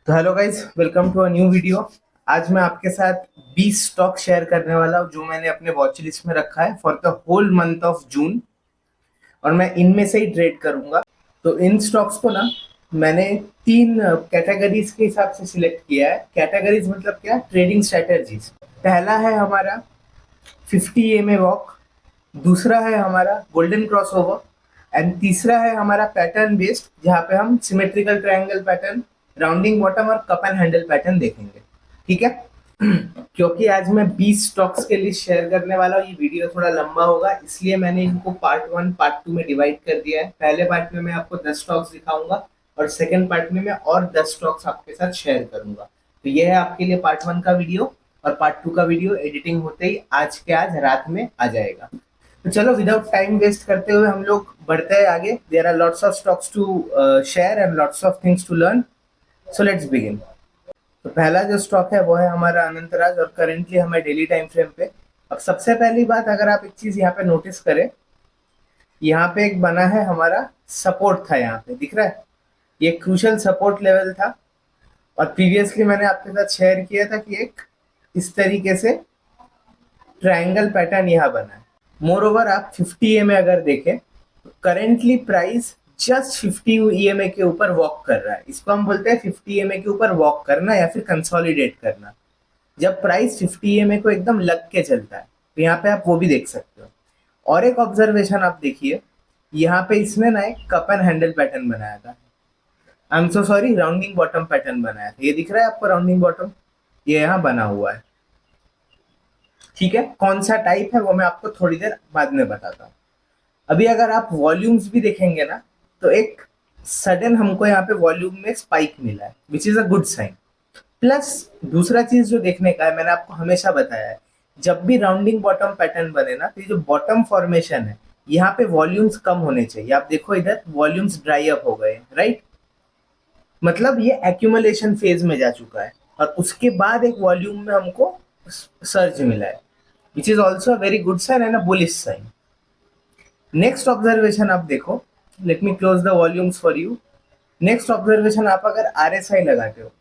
तो hello guys, welcome to a new video. आज मैं आपके साथ 20 स्टॉक शेयर करने वाला हूँ जो मैंने अपने वॉच लिस्ट में रखा है for the whole month of June, और मैं इनमें से ही ट्रेड करूंगा। तो इन स्टॉक्स को ना मैंने तीन कैटेगरीज के हिसाब से सिलेक्ट किया है। कैटेगरीज मतलब क्या? Trading strategies. पहला है हमारा 50 EMA वॉक, दूसरा है हमारा गोल्डन क्रॉसओवर, एंड तीसरा है हमारा पैटर्न बेस्ड, जहाँ पे हम symmetrical triangle pattern, rounding bottom और कप एंड हैंडल पैटर्न देखेंगे। ठीक है। क्योंकि आज मैं 20 स्टॉक्स के लिस्ट शेयर करने वाला हूँ, ये वीडियो थोड़ा लंबा होगा, इसलिए मैंने इनको पार्ट 1 पार्ट 2 में डिवाइड कर दिया है। पहले पार्ट में मैं आपको 10 स्टॉक्स दिखाऊंगा और सेकंड पार्ट में मैं और 10 स्टॉक्स आपके साथ शेयर करूंगा। तो ये है आपके लिए पार्ट 1 का वीडियो, और पार्ट 2 का वीडियो एडिटिंग होते ही आज के आज रात में आ जाएगा। तो चलो विदाउट टाइम वेस्ट करते हुए हम लोग बढ़ते हैं आगे। There are lots of stocks to share and lots of things to learn, so let's begin. तो पहला जो स्टॉक है वो है हमारा अनंतराज, और करेंटली हमें डेली टाइम फ्रेम पे। अब सबसे पहली बात, अगर आप एक चीज यहाँ पे नोटिस करें, यहाँ पे एक बना है हमारा सपोर्ट था, यहाँ पे दिख रहा है, ये क्रूशियल सपोर्ट लेवल था। और प्रीवियसली मैंने आपके साथ शेयर किया था कि एक इस तरीके से ट्रायंगल पैटर्न यहाँ बना है। मोर ओवर आप 50 EMA अगर देखें तो करेंटली प्राइस जस्ट 50 EMA के ऊपर वॉक कर रहा है। इसको हम बोलते हैं 50 EMA के ऊपर वॉक करना या फिर कंसोलिडेट करना। जब प्राइस 50 EMA को एकदम लग के चलता है, तो यहाँ पे आप वो भी देख सकते हो। और एक ऑब्जर्वेशन आप देखिए, यहाँ पे इसने ना एक कप एंड हैंडल पैटर्न बनाया था। आई am so sorry, rounding bottom pattern बनाया था। ये दिख रहा है आपको राउंडिंग बॉटम, ये यहाँ बना हुआ है। ठीक है, कौन सा टाइप है वो मैं आपको थोड़ी देर बाद में बताता हूँ। अभी अगर आप वॉल्यूम्स भी देखेंगे ना, तो एक सडन हमको यहाँ पे वॉल्यूम में स्पाइक मिला है, which is a good sign. Plus दूसरा चीज जो देखने का है, मैंने आपको हमेशा बताया है, जब भी राउंडिंग बॉटम पैटर्न बने ना, तो ये जो बॉटम फॉर्मेशन है, यहाँ पे वॉल्यूम्स कम होने चाहिए। आप देखो इधर वॉल्यूम्स ड्राई अप हो गए, राइट? मतलब ये एक्यूमुलेशन फेज में जा चुका है, और उसके बाद एक वॉल्यूम में हमको सर्ज मिला है, which is also very good sign and a bullish sign. Next observation आप देखो, let me close the volumes for you. Next observation, आप अगर RSI लगाते हो,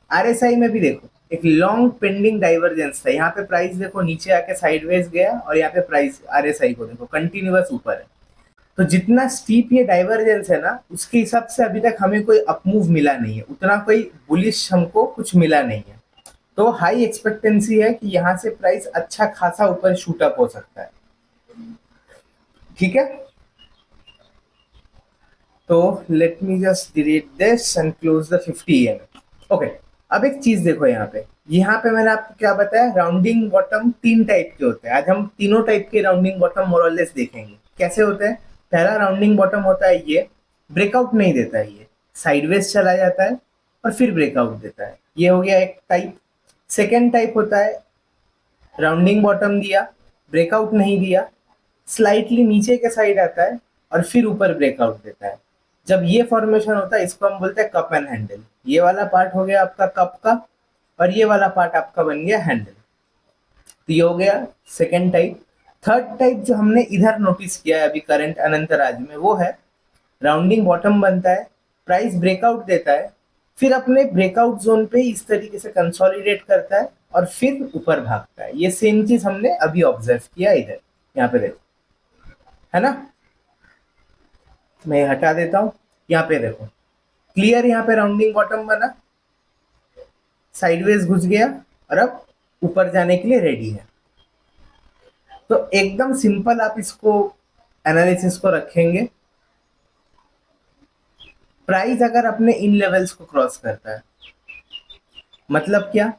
RSI में भी देखो एक लॉन्ग पेंडिंग डाइवर्जेंस था। यहाँ पे प्राइस देखो नीचे आके साइडवेज गया, और यहाँ पे प्राइस RSI को देखो कंटिन्यूअस ऊपर है। तो जितना स्टीप ये डाइवर्जेंस है ना, उसके हिसाब से अभी तक हमें कोई अपमूव मिला नहीं है, उतना कोई बुलिश हमको कुछ मिला नहीं है। तो हाई एक्सपेक्टेंसी है कि यहाँ से प्राइस अच्छा खासा ऊपर शूट अप हो सकता है। ठीक है, तो let me just delete this and close the 50 EMA। Okay, अब एक चीज देखो यहाँ पे मैंने आपको क्या बताया, राउंडिंग बॉटम तीन टाइप के होते हैं। आज हम तीनों टाइप के राउंडिंग बॉटम मोर और लेस देखेंगे कैसे होते हैं। पहला राउंडिंग बॉटम होता है ये, ब्रेकआउट नहीं देता है, ये साइडवेज चला जाता है और फिर ब्रेकआउट देता है। ये हो गया एक टाइप। सेकेंड टाइप होता है राउंडिंग बॉटम दिया, ब्रेकआउट नहीं दिया, स्लाइटली नीचे के साइड आता है और फिर ऊपर ब्रेकआउट देता है। जब ये फॉर्मेशन होता है, इसको हम बोलते हैं कप एंड हैंडल। ये वाला पार्ट हो गया आपका कप का, और ये वाला पार्ट आपका बन गया हैंडल। तो ये हो गया सेकेंड टाइप। थर्ड टाइप जो हमने इधर नोटिस किया है अभी करंट अनंतराज में, वो है राउंडिंग बॉटम बनता है, प्राइस ब्रेकआउट देता है, फिर अपने ब्रेकआउट जोन पे इस तरीके से कंसोलिडेट करता है और फिर ऊपर भागता है। ये सेम चीज हमने अभी ऑब्जर्व किया इधर, यहाँ पे देखो, है ना? मैं हटा देता हूँ। यहाँ पे देखो क्लियर, यहाँ पे राउंडिंग बॉटम बना, साइडवेज घुस गया और अब ऊपर जाने के लिए रेडी है। तो एकदम सिंपल आप इसको एनालिसिस को रखेंगे, प्राइस अगर अपने इन लेवल्स को क्रॉस करता है, मतलब क्या,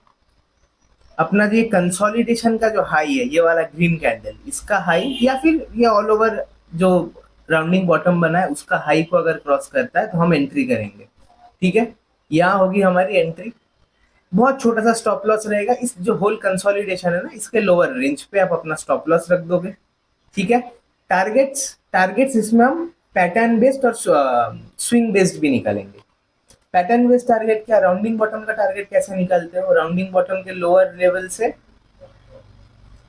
अपना जो कंसोलिडेशन का जो हाई है, ये वाला ग्रीन कैंडल, इसका हाई या फिर ये ऑल ओवर जो राउंडिंग बॉटम बना है उसका हाई को अगर क्रॉस करता है तो हम एंट्री करेंगे। ठीक है, यहाँ होगी हमारी एंट्री। बहुत छोटा सा स्टॉप लॉस रहेगा, इस जो होल कंसोलिडेशन है ना, इसके लोअर रेंज पे आप अपना स्टॉप लॉस रख दोगे। ठीक है, टारगेट्स टारगेट्स इसमें हम पैटर्न बेस्ड और स्विंग बेस्ड भी निकालेंगे। पैटर्न बेस्ड टारगेट क्या, राउंडिंग बॉटम का टारगेट कैसे निकालते हो, राउंडिंग बॉटम के लोअर लेवल से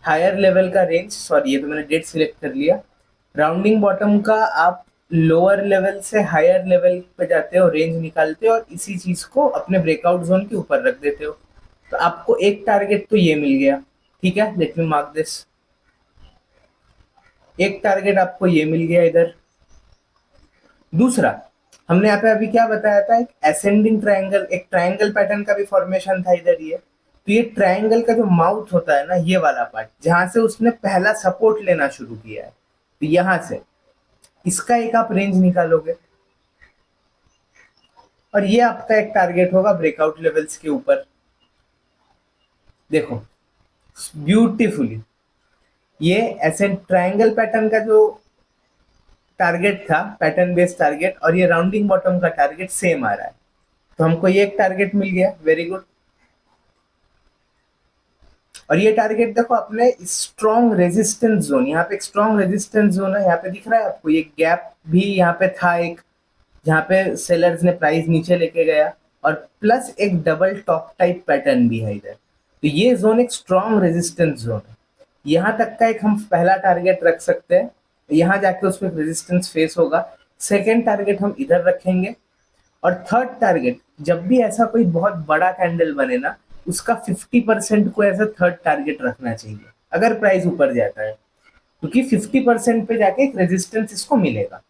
हायर लेवल का रेंज, सॉरी ये तो मैंने डेट सिलेक्ट कर लिया। राउंडिंग बॉटम का आप लोअर लेवल से हायर लेवल पे जाते हो, रेंज निकालते हो और इसी चीज को अपने ब्रेकआउट जोन के ऊपर रख देते हो। तो आपको एक टारगेट तो ये मिल गया, ठीक है, लेट मी मार्क दिस। एक टारगेट आपको ये मिल गया इधर। दूसरा, हमने यहाँ पे अभी क्या बताया था, एक असेंडिंग ट्रायंगल, एक ट्रायंगल पैटर्न का भी फॉर्मेशन था इधर ये। तो ये ट्रायंगल का जो माउथ होता है ना, ये वाला पार्ट जहां से उसने पहला सपोर्ट लेना शुरू किया है, तो यहां से इसका एक आप रेंज निकालोगे और ये आपका एक टारगेट होगा ब्रेकआउट लेवल्स के ऊपर। देखो ब्यूटीफुली, ये ऐसे ट्रायंगल पैटर्न का जो टारगेट था, पैटर्न बेस्ड टारगेट, और ये राउंडिंग बॉटम का टारगेट सेम आ रहा है। तो हमको ये एक टारगेट मिल गया, वेरी गुड। और ये टारगेट देखो अपने स्ट्रॉन्ग रेजिस्टेंस जोन, यहाँ पे एक स्ट्रॉन्ग रेजिस्टेंस जोन है, यहाँ पे दिख रहा है आपको, ये गैप भी यहाँ पे था एक, जहाँ पे सेलर्स ने प्राइस नीचे लेके गया, और प्लस एक डबल टॉप टाइप पैटर्न भी है इधर। तो ये जोन एक स्ट्रॉन्ग रेजिस्टेंस जोन है, यहाँ तक का एक हम पहला टारगेट रख सकते हैं। यहाँ जाके उसमें रेजिस्टेंस फेस होगा, सेकेंड टारगेट हम इधर रखेंगे। और थर्ड टारगेट, जब भी ऐसा कोई बहुत बड़ा कैंडल बने ना, उसका 50% को ऐसा थर्ड टारगेट रखना चाहिए अगर प्राइस ऊपर जाता है, क्योंकि 50% पे जाके एक रेजिस्टेंस इसको मिलेगा।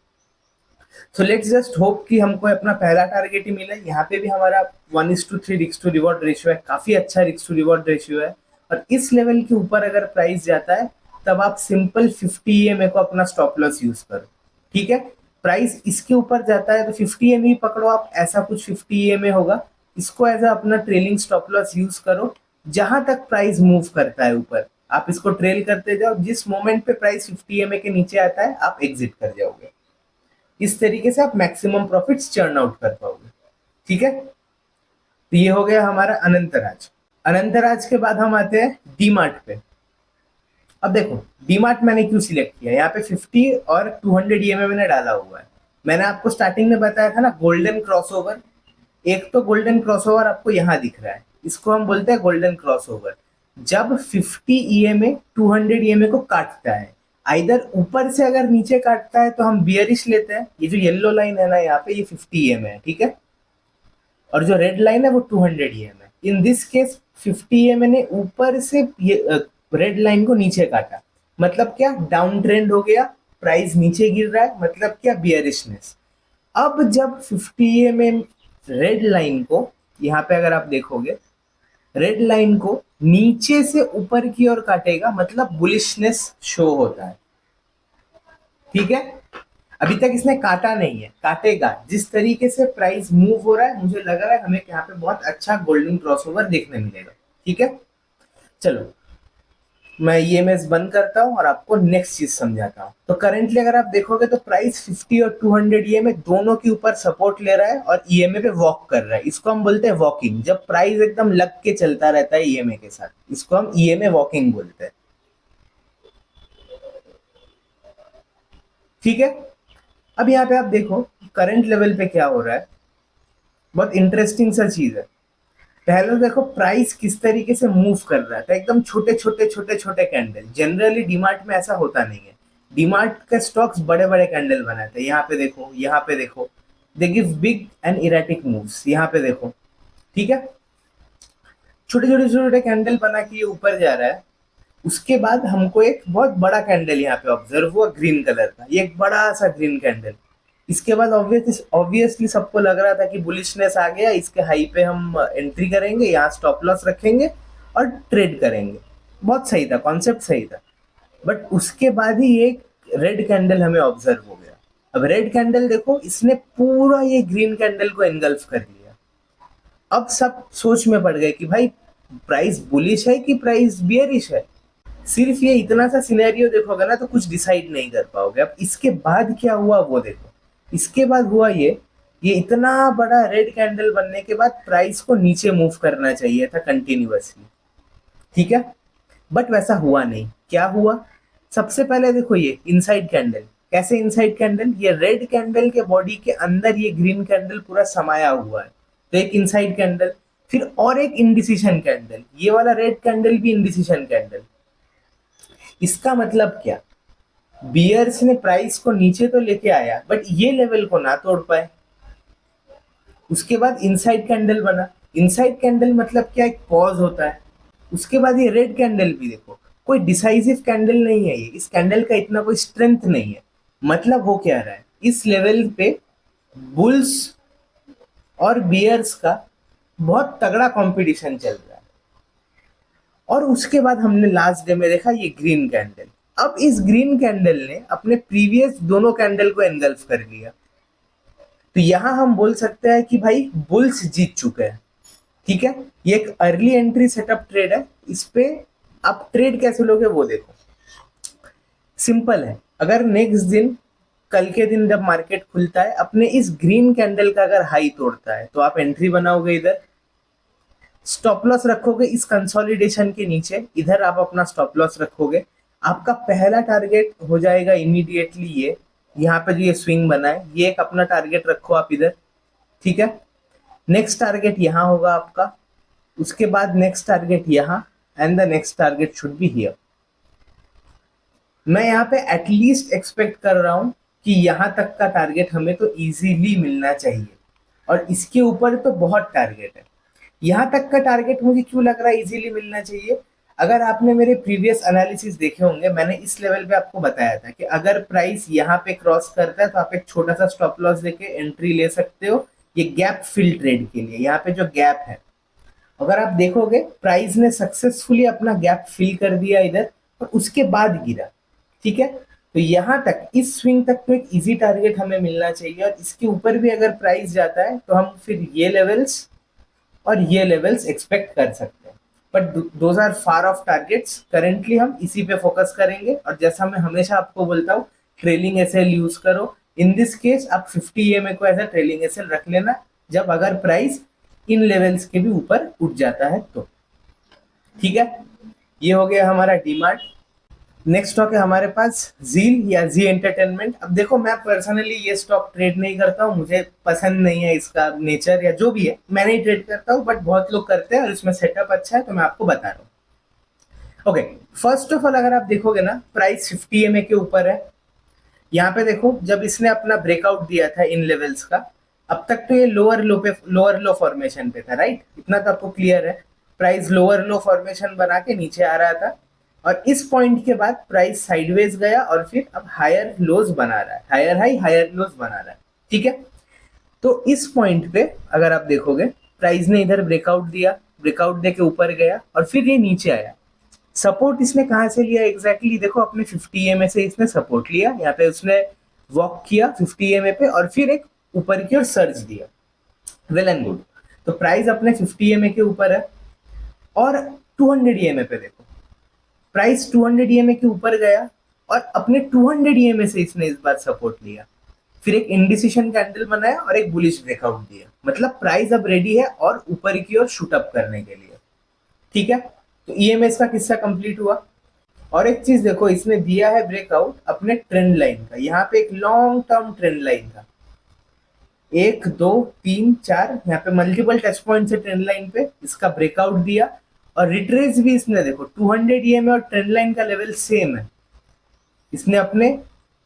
सो लेट्स जस्ट होप कि हमको अपना पहला टारगेट ही मिला। यहाँ पे भी हमारा 1:3 रिस्क टू रिवॉर्ड रेशियो है, काफी अच्छा रिस्क टू रिवॉर्ड रेशियो है। और इस लेवल के ऊपर अगर प्राइस जाता है, तब आप सिंपल 50 EMA को अपना स्टॉप लॉस यूज करो, ठीक है। प्राइस इसके ऊपर जाता है तो 50 EMA ही पकड़ो आप, ऐसा कुछ 50 EMA होगा, इसको एज अपना ट्रेलिंग स्टॉप लॉस यूज करो। जहां तक प्राइस मूव करता है ऊपर, आप इसको ट्रेल करते जाओ, जिस मोमेंट पे प्राइस 50 EMA के नीचे आता है आप एग्जिट कर जाओगे। इस तरीके से आप मैक्सिमम प्रॉफिट्स चर्न आउट कर पाओगे, ठीक है। तो ये हो गया हमारा अनंतराज। अनंतराज के बाद हम आते हैं डीमार्ट पे। अब देखो, डीमार्ट मैंने क्यों सिलेक्ट किया, यहाँ पे 50 और 200 EMA मैंने डाला हुआ है। मैंने आपको स्टार्टिंग में बताया था ना, गोल्डन क्रॉसओवर। एक तो गोल्डन क्रॉसओवर आपको यहाँ दिख रहा है, इसको हम बोलते हैं गोल्डन क्रॉसओवर। जब 50 EMA 200 EMA को काटता है, आइदर ऊपर से अगर नीचे काटता है तो हम बियरिश लेते हैं, ये जो येलो लाइन है ना यहाँ पे, ये 50 EMA है, ठीक है। और जो रेड लाइन है वो 200 EMA है। इन दिस केस 50 EMA ने ऊपर से रेड लाइन को नीचे काटा, मतलब क्या, डाउन ट्रेंड हो गया, प्राइस नीचे गिर रहा है, मतलब क्या, बियरिशनेस। अब जब 50 EMA रेड लाइन को, यहाँ पे अगर आप देखोगे, रेड लाइन को नीचे से ऊपर की ओर काटेगा, मतलब बुलिशनेस शो होता है, ठीक है। अभी तक इसने काटा नहीं है, काटेगा। जिस तरीके से प्राइस मूव हो रहा है, मुझे लग रहा है हमें यहाँ पे बहुत अच्छा गोल्डन क्रॉसओवर देखने मिलेगा, ठीक है। चलो मैं ईएमएस बंद करता हूँ और आपको नेक्स्ट चीज समझाता हूँ। तो करेंटली अगर आप देखोगे तो प्राइस 50 और 200 ईएमए दोनों के ऊपर सपोर्ट ले रहा है और ईएमए पे वॉक कर रहा है। इसको हम बोलते हैं वॉकिंग। जब प्राइस एकदम लग के चलता रहता है ईएमए के साथ, इसको हम ईएमए वॉकिंग बोलते हैं, ठीक है। अब यहाँ पे आप देखो करंट लेवल पे क्या हो रहा है, बहुत इंटरेस्टिंग सा चीज है। पहले देखो प्राइस किस तरीके से मूव कर रहा था, एकदम छोटे छोटे छोटे छोटे कैंडल। जनरली डीमार्ट में ऐसा होता नहीं है, डीमार्ट के स्टॉक्स बड़े बड़े कैंडल बनाते हैं। यहाँ पे देखो, यहाँ पे देखो, they give big and erratic moves. यहाँ पे देखो, ठीक है, छोटे छोटे छोटे कैंडल बना के ये ऊपर जा रहा है। उसके बाद हमको एक बहुत बड़ा कैंडल यहाँ पे ऑब्जर्व हुआ ग्रीन कलर का, ये एक बड़ा सा ग्रीन कैंडल। इसके बाद ऑब्वियसली सबको लग रहा था कि बुलिशनेस आ गया, इसके हाई पे हम एंट्री करेंगे, यहाँ स्टॉप लॉस रखेंगे और ट्रेड करेंगे। बहुत सही था, कॉन्सेप्ट सही था। बट उसके बाद ही एक रेड कैंडल हमें ऑब्जर्व हो गया। अब रेड कैंडल देखो, इसने पूरा ये ग्रीन कैंडल को एनगल्फ कर लिया। अब सब सोच में पड़ गए कि भाई प्राइस बुलिश है कि प्राइस बियरिश है। सिर्फ ये इतना सा सिनेरियो देखोगे ना तो कुछ डिसाइड नहीं कर पाओगे। अब इसके बाद क्या हुआ वो देखो। इसके बाद हुआ ये इतना बड़ा रेड कैंडल बनने के बाद प्राइस को नीचे मूव करना चाहिए था कंटिन्यूअसली, ठीक है। बट वैसा हुआ नहीं। क्या हुआ, सबसे पहले देखो ये इनसाइड कैंडल। कैसे इनसाइड कैंडल, ये रेड कैंडल के बॉडी के अंदर ये ग्रीन कैंडल पूरा समाया हुआ है, तो एक इनसाइड कैंडल। फिर और एक इंडिसीशन कैंडल, ये वाला रेड कैंडल भी इंडिसीशन कैंडल। इसका मतलब क्या, बियर्स ने प्राइस को नीचे तो लेके आया बट ये लेवल को ना तोड़ पाए। उसके बाद इनसाइड कैंडल बना। इनसाइड कैंडल मतलब क्या, एक पॉज होता है। उसके बाद ये रेड कैंडल भी देखो, कोई डिसाइसिव कैंडल नहीं है ये, इस कैंडल का इतना कोई स्ट्रेंथ नहीं है। मतलब हो क्या रहा है, इस लेवल पे बुल्स और बियर्स का बहुत तगड़ा कंपटीशन चल रहा है। और उसके बाद हमने लास्ट डे में देखा ये ग्रीन कैंडल। अब इस ग्रीन कैंडल ने अपने प्रीवियस दोनों कैंडल को एनगल्फ कर लिया। तो यहां हम बोल सकते हैं कि भाई बुल्स जीत चुके हैं। ठीक है, ये एक अर्ली एंट्री सेटअप ट्रेड है। इस पे आप ट्रेड कैसे लोगे वो देखो, सिंपल है। अगर नेक्स्ट दिन, कल के दिन जब मार्केट खुलता है, अपने इस ग्रीन कैंडल का अगर हाई तोड़ता है तो आप एंट्री बनाओगे, इधर स्टॉप लॉस रखोगे इस कंसोलिडेशन के नीचे, इधर आप अपना स्टॉप लॉस रखोगे। आपका पहला टारगेट हो जाएगा इमीडिएटली ये, यहाँ पे जो ये स्विंग बना है, ये एक अपना टारगेट रखो आप इधर। ठीक है, नेक्स्ट टारगेट यहाँ होगा आपका, उसके बाद नेक्स्ट टारगेट यहाँ, and the next target should be here. मैं यहाँ पे एटलीस्ट एक्सपेक्ट कर रहा हूँ कि यहाँ तक का टारगेट हमें तो इजीली मिलना चाहिए, और इसके ऊपर तो बहुत टारगेट है। यहाँ तक का टारगेट मुझे क्यों लग रहा है इजीली मिलना चाहिए, अगर आपने मेरे प्रीवियस एनालिसिस देखे होंगे, मैंने इस लेवल पे आपको बताया था कि अगर प्राइस यहाँ पे क्रॉस करता है तो आप एक छोटा सा स्टॉप लॉस देके एंट्री ले सकते हो, ये गैप फिल ट्रेड के लिए। यहाँ पे जो गैप है, अगर आप देखोगे प्राइस ने सक्सेसफुली अपना गैप फिल कर दिया इधर, और उसके बाद गिरा। ठीक है, तो यहाँ तक, इस स्विंग तक तो एक इजी टारगेट हमें मिलना चाहिए, और इसके ऊपर भी अगर प्राइस जाता है तो हम फिर ये लेवल्स और ये लेवल्स एक्सपेक्ट कर सकते हैं। But those are far of targets. Currently हम इसी पे फोकस करेंगे, और जैसा मैं हमेशा आपको बोलता हूँ, ट्रेलिंग एसएल यूज करो। इन दिस केस आप 50 EMA को एज अ ट्रेलिंग एसएल रख लेना, जब अगर प्राइस इन लेवल्स के भी ऊपर उठ जाता है तो। ठीक है, ये हो गया हमारा डीमार्ट। नेक्स्ट स्टॉक है हमारे पास जील या जी एंटरटेनमेंट। अब देखो, मैं पर्सनली ये स्टॉक ट्रेड नहीं करता हूँ, मुझे पसंद नहीं है इसका नेचर या जो भी है, मैं नहीं ट्रेड करता हूँ, बट बहुत लोग करते हैं और इसमें सेटअप अच्छा है, तो मैं आपको बता रहा हूँ। ओके, फर्स्ट ऑफ ऑल अगर आप देखोगे ना, प्राइस 50 EMA के ऊपर है। यहाँ पे देखो, जब इसने अपना ब्रेकआउट दिया था इन लेवल्स का, अब तक तो ये लोअर लो फॉर्मेशन पे था, राइट? इतना तो आपको क्लियर है। प्राइस लोअर लो फॉर्मेशन बना के नीचे आ रहा था, और इस पॉइंट के बाद प्राइस साइडवेज गया, और फिर अब हायर लोज बना रहा है, हायर हाई हायर लोज बना रहा है। ठीक है, तो इस पॉइंट पे अगर आप देखोगे, प्राइस ने इधर ब्रेकआउट दिया, ब्रेकआउट दे के ऊपर गया, और फिर ये नीचे आया। सपोर्ट इसने कहाँ से लिया एग्जैक्टली देखो, अपने 50 EMA से इसने सपोर्ट लिया। यहाँ पे उसने वॉक किया 50 EMA पे, और फिर एक ऊपर की ओर सर्च दिया। Well and good. तो प्राइस अपने 50 EMA के ऊपर है, और 200 EMA पे देखो, प्राइस 200 EMA के ऊपर गया, और अपने 200 EMA से इसने इस बार सपोर्ट लिया, फिर एक इंडिसिशन कैंडल बनाया और एक बुलिश ब्रेकआउट दिया। मतलब प्राइस अब रेडी है और ऊपर की ओर शूट अप करने के लिए। ठीक है, तो ईएमएस का किस्सा कंप्लीट हुआ। और एक चीज देखो, इसने दिया है ब्रेकआउट अपने ट्रेंड लाइन का। यहाँ पे एक लॉन्ग टर्म ट्रेंड लाइन था, 1 2 3 4, यहाँ पे मल्टीपल टच पॉइंट से ट्रेंड लाइन पे इसका ब्रेकआउट दिया, और रिट्रेस भी इसने देखो 200 EMA और ट्रेंड लाइन का लेवल सेम है। इसने अपने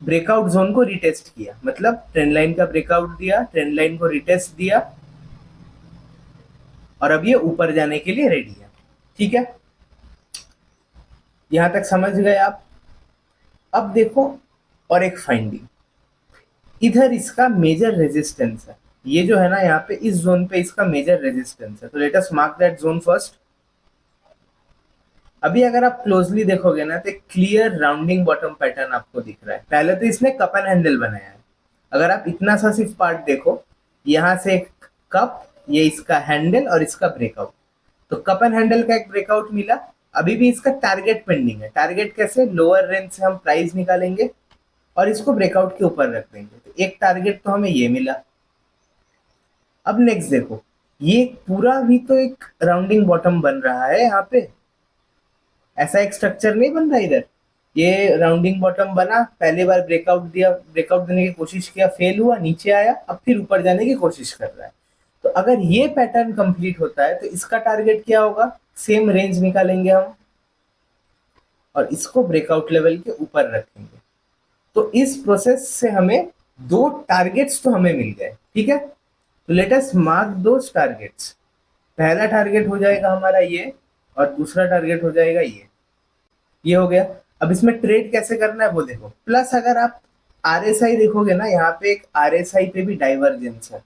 ब्रेकआउट जोन को रिटेस्ट किया, मतलब ट्रेंड लाइन का ब्रेकआउट दिया, ट्रेंड लाइन को रिटेस्ट दिया, और अब ये ऊपर जाने के लिए रेडी है। ठीक है, यहां तक समझ गए आप? अब देखो, और एक फाइंडिंग, इधर इसका मेजर रेजिस्टेंस है, ये जो है ना, यहाँ पे इस जोन पे इसका मेजर रेजिस्टेंस है। तो let us mark that zone first. अभी अगर आप क्लोजली देखोगे ना, तो एक क्लियर राउंडिंग बॉटम पैटर्न आपको दिख रहा है। पहले तो इसने कप एंड हैंडल बनाया है। अगर आप इतना सा सिर्फ पार्ट देखो, यहां से एक कप, ये इसका हैंडल और इसका ब्रेकआउट। तो कप एंड हैंडल का एक ब्रेकआउट मिला। अभी भी इसका टारगेट पेंडिंग है। टारगेट कैसे? लोअर रेंज से हम प्राइस निकालेंगे और इसको ब्रेकआउट के ऊपर रख देंगे। तो एक टारगेट तो हमें ये मिला। अब नेक्स्ट देखो, ये पूरा भी तो एक राउंडिंग बॉटम बन रहा है। यहाँ पे ऐसा एक स्ट्रक्चर नहीं बन रहा इधर। ये राउंडिंग बॉटम बना, पहली बार ब्रेकआउट दिया, ब्रेकआउट देने की कोशिश किया, फेल हुआ, नीचे आया, अब फिर ऊपर जाने की कोशिश कर रहा है। तो अगर ये पैटर्न कंप्लीट होता है तो इसका टारगेट क्या होगा? सेम रेंज निकालेंगे हम और इसको ब्रेकआउट लेवल के ऊपर रखेंगे। तो इस प्रोसेस से हमें दो टारगेट्स तो हमें मिल गए, ठीक है। तो लेट अस मार्क दोस टारगेट्स। पहला टारगेट हो जाएगा हमारा ये, और दूसरा टारगेट हो जाएगा ये हो गया। अब इसमें ट्रेड कैसे करना है वो देखो। प्लस अगर आप आरएसआई देखोगे ना, यहाँ पे एक आरएसआई पे भी डाइवर्जेंस है।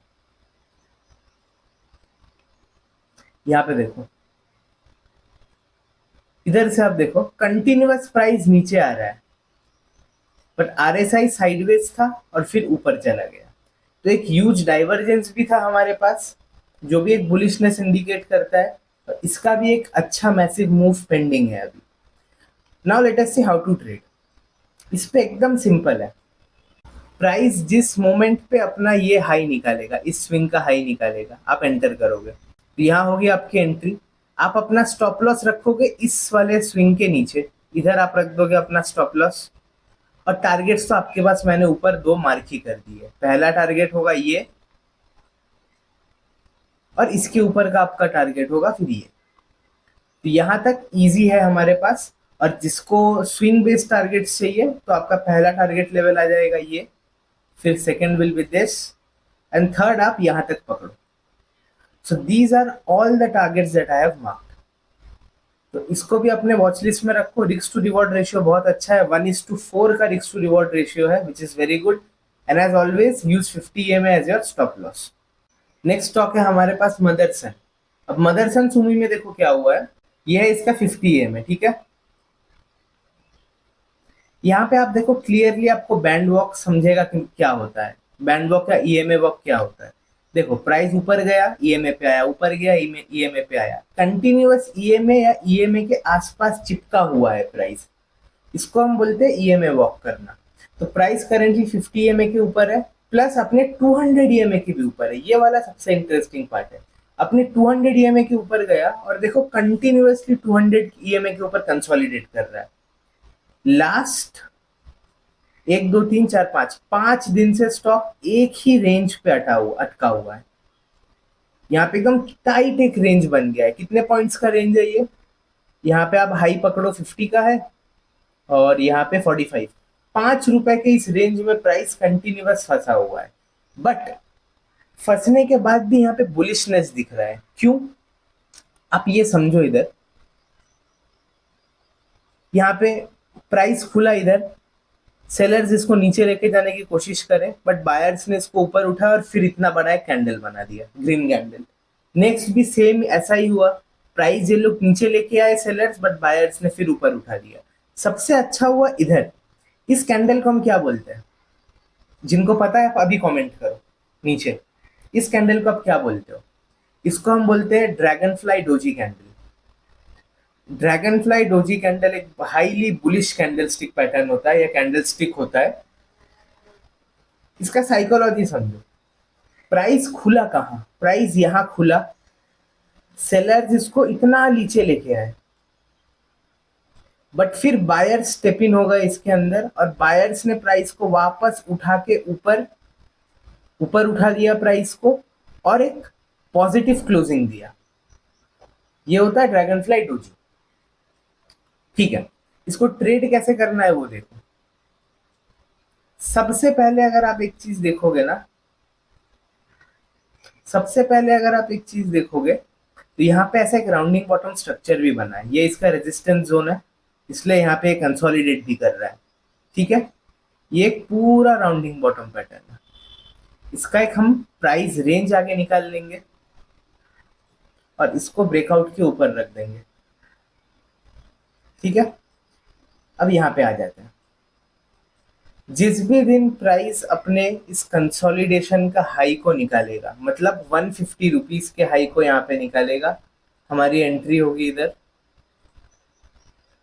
यहाँ पे देखो, इधर से आप देखो कंटिन्यूअस प्राइस नीचे आ रहा है, बट आरएसआई साइडवेज था और फिर ऊपर चला गया। तो एक ह्यूज डाइवर्जेंस भी था हमारे पास, जो भी एक बुलिशनेस इंडिकेट करता है। और इसका भी एक अच्छा मैसिव मूव पेंडिंग है अभी। Now let us see how to trade. इस पे एकदम सिंपल है। प्राइस जिस मोमेंट पे अपना ये हाई निकालेगा, इस स्विंग का हाई निकालेगा, आप एंटर करोगे। तो यहाँ होगी आपकी एंट्री। आप अपना स्टॉप लॉस रखोगे इस वाले स्विंग के नीचे, इधर आप रख दोगे अपना स्टॉप लॉस। और टारगेट्स तो आपके पास मैंने ऊपर दो मार्क ही कर दिए। पहला टारगेट होगा ये, और इसके ऊपर का आपका टारगेट होगा फिर ये। तो यहाँ तक इजी है हमारे पास। और जिसको स्विंग बेस्ड टारगेट चाहिए, तो आपका पहला टारगेट लेवल आ जाएगा ये, फिर second will be this, and third आप यहाँ तक पकड़ो। So these are all the targets that I have marked. तो इसको भी अपने वॉच लिस्ट में रखो। रिस्क टू रिवॉर्ड रेशियो बहुत अच्छा है, 1:4 का रिस्क टू रिवॉर्ड रेशियो है, which is very good. And as always use 50 EMA as your stop loss. Next stock है हमारे पास मदरसन। अब मदरसन सुमी में देखो क्या हुआ है। ये है इसका 50 EMA, ठीक है। यहाँ पे आप देखो क्लियरली, आपको बैंड वॉक समझेगा कि क्या होता है। बैंड वॉक या ईएमए वॉक क्या होता है। देखो प्राइस ऊपर गया, ईएमए पे आया, ऊपर गया, ईएमए पे आया। कंटिन्यूअस ईएमए या ईएमए के आसपास चिपका हुआ है प्राइस, इसको हम बोलते हैं ईएमए वॉक करना। तो प्राइस करेंटली 50 EMA के ऊपर है, प्लस अपने 200 EMA के भी ऊपर है। ये वाला सबसे इंटरेस्टिंग पार्ट है। अपने 200 EMA के ऊपर गया और देखो कंटिन्यूअसली 200 EMA के ऊपर कंसोलिडेट कर रहा है। लास्ट 1 2 3 4 5 दिन से स्टॉक एक ही रेंज पे अटका हुआ है। यहाँ पे एकदम टाइट एक रेंज बन गया है। कितने पॉइंट्स का रेंज है ये? यहाँ पे आप हाई पकड़ो 50 का है, और यहाँ पे 45। ₹5 के इस रेंज में प्राइस कंटिन्यूअस फंसा हुआ है। बट फंसने के बाद भी यहाँ पे बुलिशनेस दिख रहा है। क्यों? आप ये समझो, इधर यहाँ पे प्राइस खुला, इधर सेलर्स इसको नीचे लेके जाने की कोशिश करें, बट बायर्स ने इसको ऊपर उठाया और फिर इतना बड़ा एक कैंडल बना दिया, ग्रीन कैंडल। नेक्स्ट भी सेम ऐसा ही हुआ। प्राइस ये लोग नीचे लेके आए सेलर्स, बट बायर्स ने फिर ऊपर उठा दिया। सबसे अच्छा हुआ इधर। इस कैंडल को हम क्या बोलते हैं? जिनको पता है आप अभी कमेंट करो नीचे। इस कैंडल को आप क्या बोलते हो? इसको हम बोलते हैं dragonfly doji candle. Dragonfly doji candle एक highly bullish candlestick pattern होता है, या कैंडल स्टिक होता है। इसका साइकोलॉजी समझो। प्राइस खुला कहाँ? प्राइस यहाँ खुला, सेलर्स इसको इतना नीचे लेके आए, बट फिर बायर्स स्टेप इन हो गए इसके अंदर, और बायर्स ने प्राइस को वापस उठा के ऊपर ऊपर उठा दिया प्राइस को, और एक पॉजिटिव क्लोजिंग दिया। ये होता है ड्रैगन फ्लाई डोजी, ठीक है। इसको ट्रेड कैसे करना है वो देखो। सबसे पहले अगर आप एक चीज देखोगे ना, सबसे पहले अगर आप एक चीज देखोगे, तो यहाँ पे ऐसा एक राउंडिंग बॉटम स्ट्रक्चर भी बना है। ये इसका रेजिस्टेंस जोन है, इसलिए यहाँ पे कंसोलिडेट भी कर रहा है, ठीक है। ये एक पूरा राउंडिंग बॉटम पैटर्न है। इसका एक हम प्राइस रेंज आगे निकाल लेंगे, और इसको ब्रेकआउट के ऊपर रख देंगे, ठीक है। अब यहाँ पे आ जाते हैं। जिस भी दिन प्राइस अपने इस कंसोलिडेशन का हाई को निकालेगा, मतलब 150 रुपीज के हाई को यहाँ पे निकालेगा, हमारी एंट्री होगी इधर।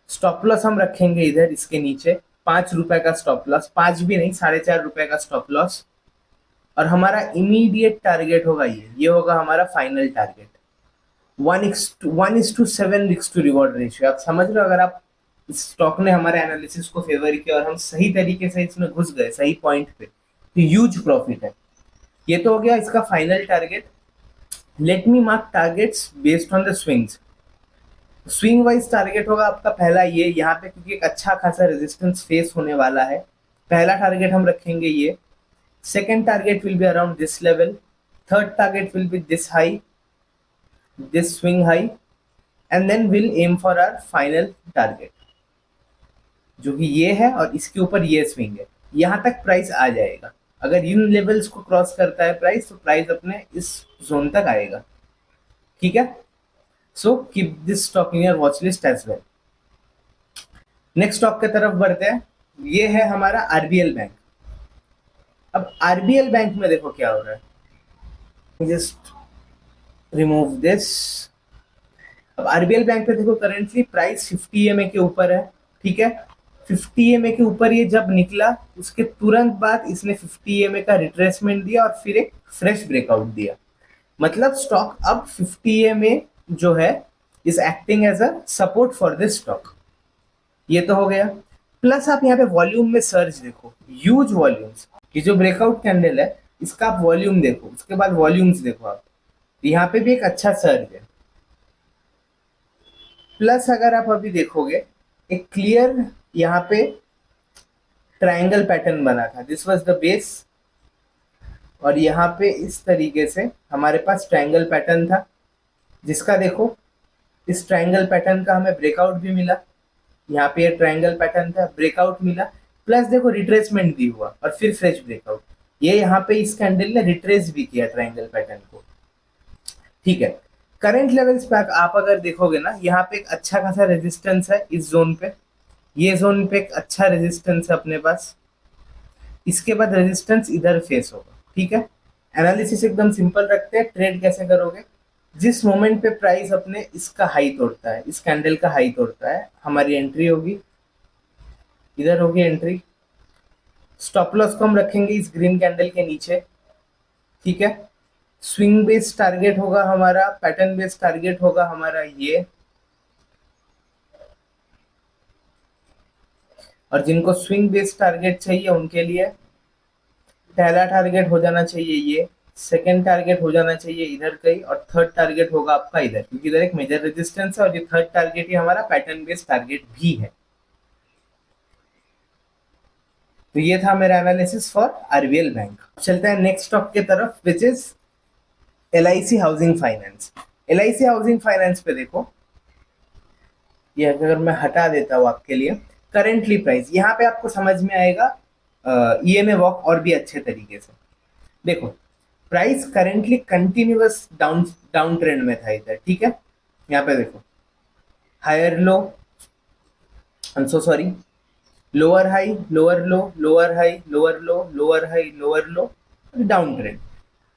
स्टॉप लॉस हम रखेंगे इधर इसके नीचे, ₹5 का स्टॉप लॉस, 5 भी नहीं, ₹4.5 का स्टॉप लॉस। और हमारा इमीडिएट टारगेट होगा ये होगा हमारा final target. 1:7 risk to reward ratio. आप समझ रहे हो? अगर आप इस स्टॉक ने हमारे एनालिसिस को फेवर किया और हम सही तरीके से इसमें घुस गए सही पॉइंट पे, तो ह्यूज प्रॉफिट है। ये तो हो गया इसका final target. Let me mark targets based on the swings. Swing wise target होगा आपका पहला ये यहाँ पे, क्योंकि एक अच्छा खासा रेजिस्टेंस फेस होने वाला है। पहला टारगेट हम रखेंगे ये, second target will be around this level, third target will be this high, this swing high, and then will aim for our final target जो कि ये है, और इसके ऊपर ये स्विंग है। यहां तक प्राइस आ जाएगा। अगर इन लेवल्स को क्रॉस करता है प्राइस, तो प्राइस अपने इस जोन तक आएगा। ठीक है, so keep this stock in your watch list as well. Next stock की तरफ बढ़ते हैं। ये है हमारा आरबीएल बैंक। अब आरबीएल बैंक में देखो क्या हो रहा है, जस्ट रिमूव दिस। अब आरबीएल बैंक पे देखो करेंटली प्राइस 50 EMA के ऊपर है। ठीक है, 50 EMA के ऊपर ये जब निकला, उसके तुरंत बाद इसने 50 EMA का रिट्रेसमेंट दिया और फिर एक फ्रेश ब्रेकआउट दिया। मतलब स्टॉक अब 50 EMA जो है is acting as a support for this stock. ये तो हो गया। प्लस आप यहाँ पे वॉल्यूम में सर्च देखो, ह्यूज वॉल्यूम्स। ये जो ब्रेकआउट कैंडल है इसका आप वॉल्यूम देखो, उसके बाद वॉल्यूम्स देखो आप, यहाँ पे भी एक अच्छा सर्च है। प्लस अगर आप अभी देखोगे, एक क्लियर यहाँ पे ट्रायंगल पैटर्न बना था, दिस वाज द बेस, और यहाँ पे इस तरीके से हमारे पास ट्रायंगल पैटर्न था, जिसका देखो इस ट्रायंगल पैटर्न का हमें ब्रेकआउट भी मिला। यहाँ पे ये ट्रायंगल पैटर्न था, ब्रेकआउट मिला, प्लस देखो रिट्रेसमेंट भी हुआ और फिर फ्रेश ब्रेकआउट। ये यहाँ पे इस कैंडल ने रिट्रेस भी किया ट्रायंगल पैटर्न को। ठीक है, करंट लेवल्स पे आप अगर देखोगे ना, यहाँ पे एक अच्छा खासा रेजिस्टेंस है इस जोन पे, ये जोन पे एक अच्छा रेजिस्टेंस है अपने पास। इसके बाद रेजिस्टेंस इधर फेस होगा। ठीक है, एनालिसिस एकदम सिंपल रखते हैं। ट्रेड कैसे करोगे, जिस मोमेंट पे प्राइस अपने इसका हाई तोड़ता है, इस कैंडल का हाई तोड़ता है, हमारी एंट्री होगी, इधर होगी एंट्री। स्टॉप लॉस को हम रखेंगे इस ग्रीन कैंडल के नीचे। ठीक है, स्विंग बेस्ड टारगेट होगा हमारा, पैटर्न बेस्ड टारगेट होगा हमारा ये, और जिनको स्विंग बेस्ड टारगेट चाहिए उनके लिए पहला टारगेट हो जाना चाहिए ये, सेकेंड टारगेट हो जाना चाहिए इधर कहीं, और थर्ड टारगेट होगा आपका इधर, क्योंकि इधर एक मेजर रेजिस्टेंस है और ये थर्ड टारगेट ही हमारा पैटर्न बेस्ड टारगेट भी है। तो ये था मेरा एनालिसिस फॉर आरबीएल बैंक। चलते हैं नेक्स्ट स्टॉक की तरफ, which is LIC housing finance. LIC housing finance पे देखो, ये अगर मैं हटा देता हूँ आपके लिए, करेंटली प्राइस यहाँ पे आपको समझ में आएगा ईएमए वॉक और भी अच्छे तरीके से। देखो price currently continuous down down trend में था इधर। ठीक है, यहाँ पे देखो higher low, I am so sorry, lower high, lower low, lower high, lower low, lower high, lower low, down trend.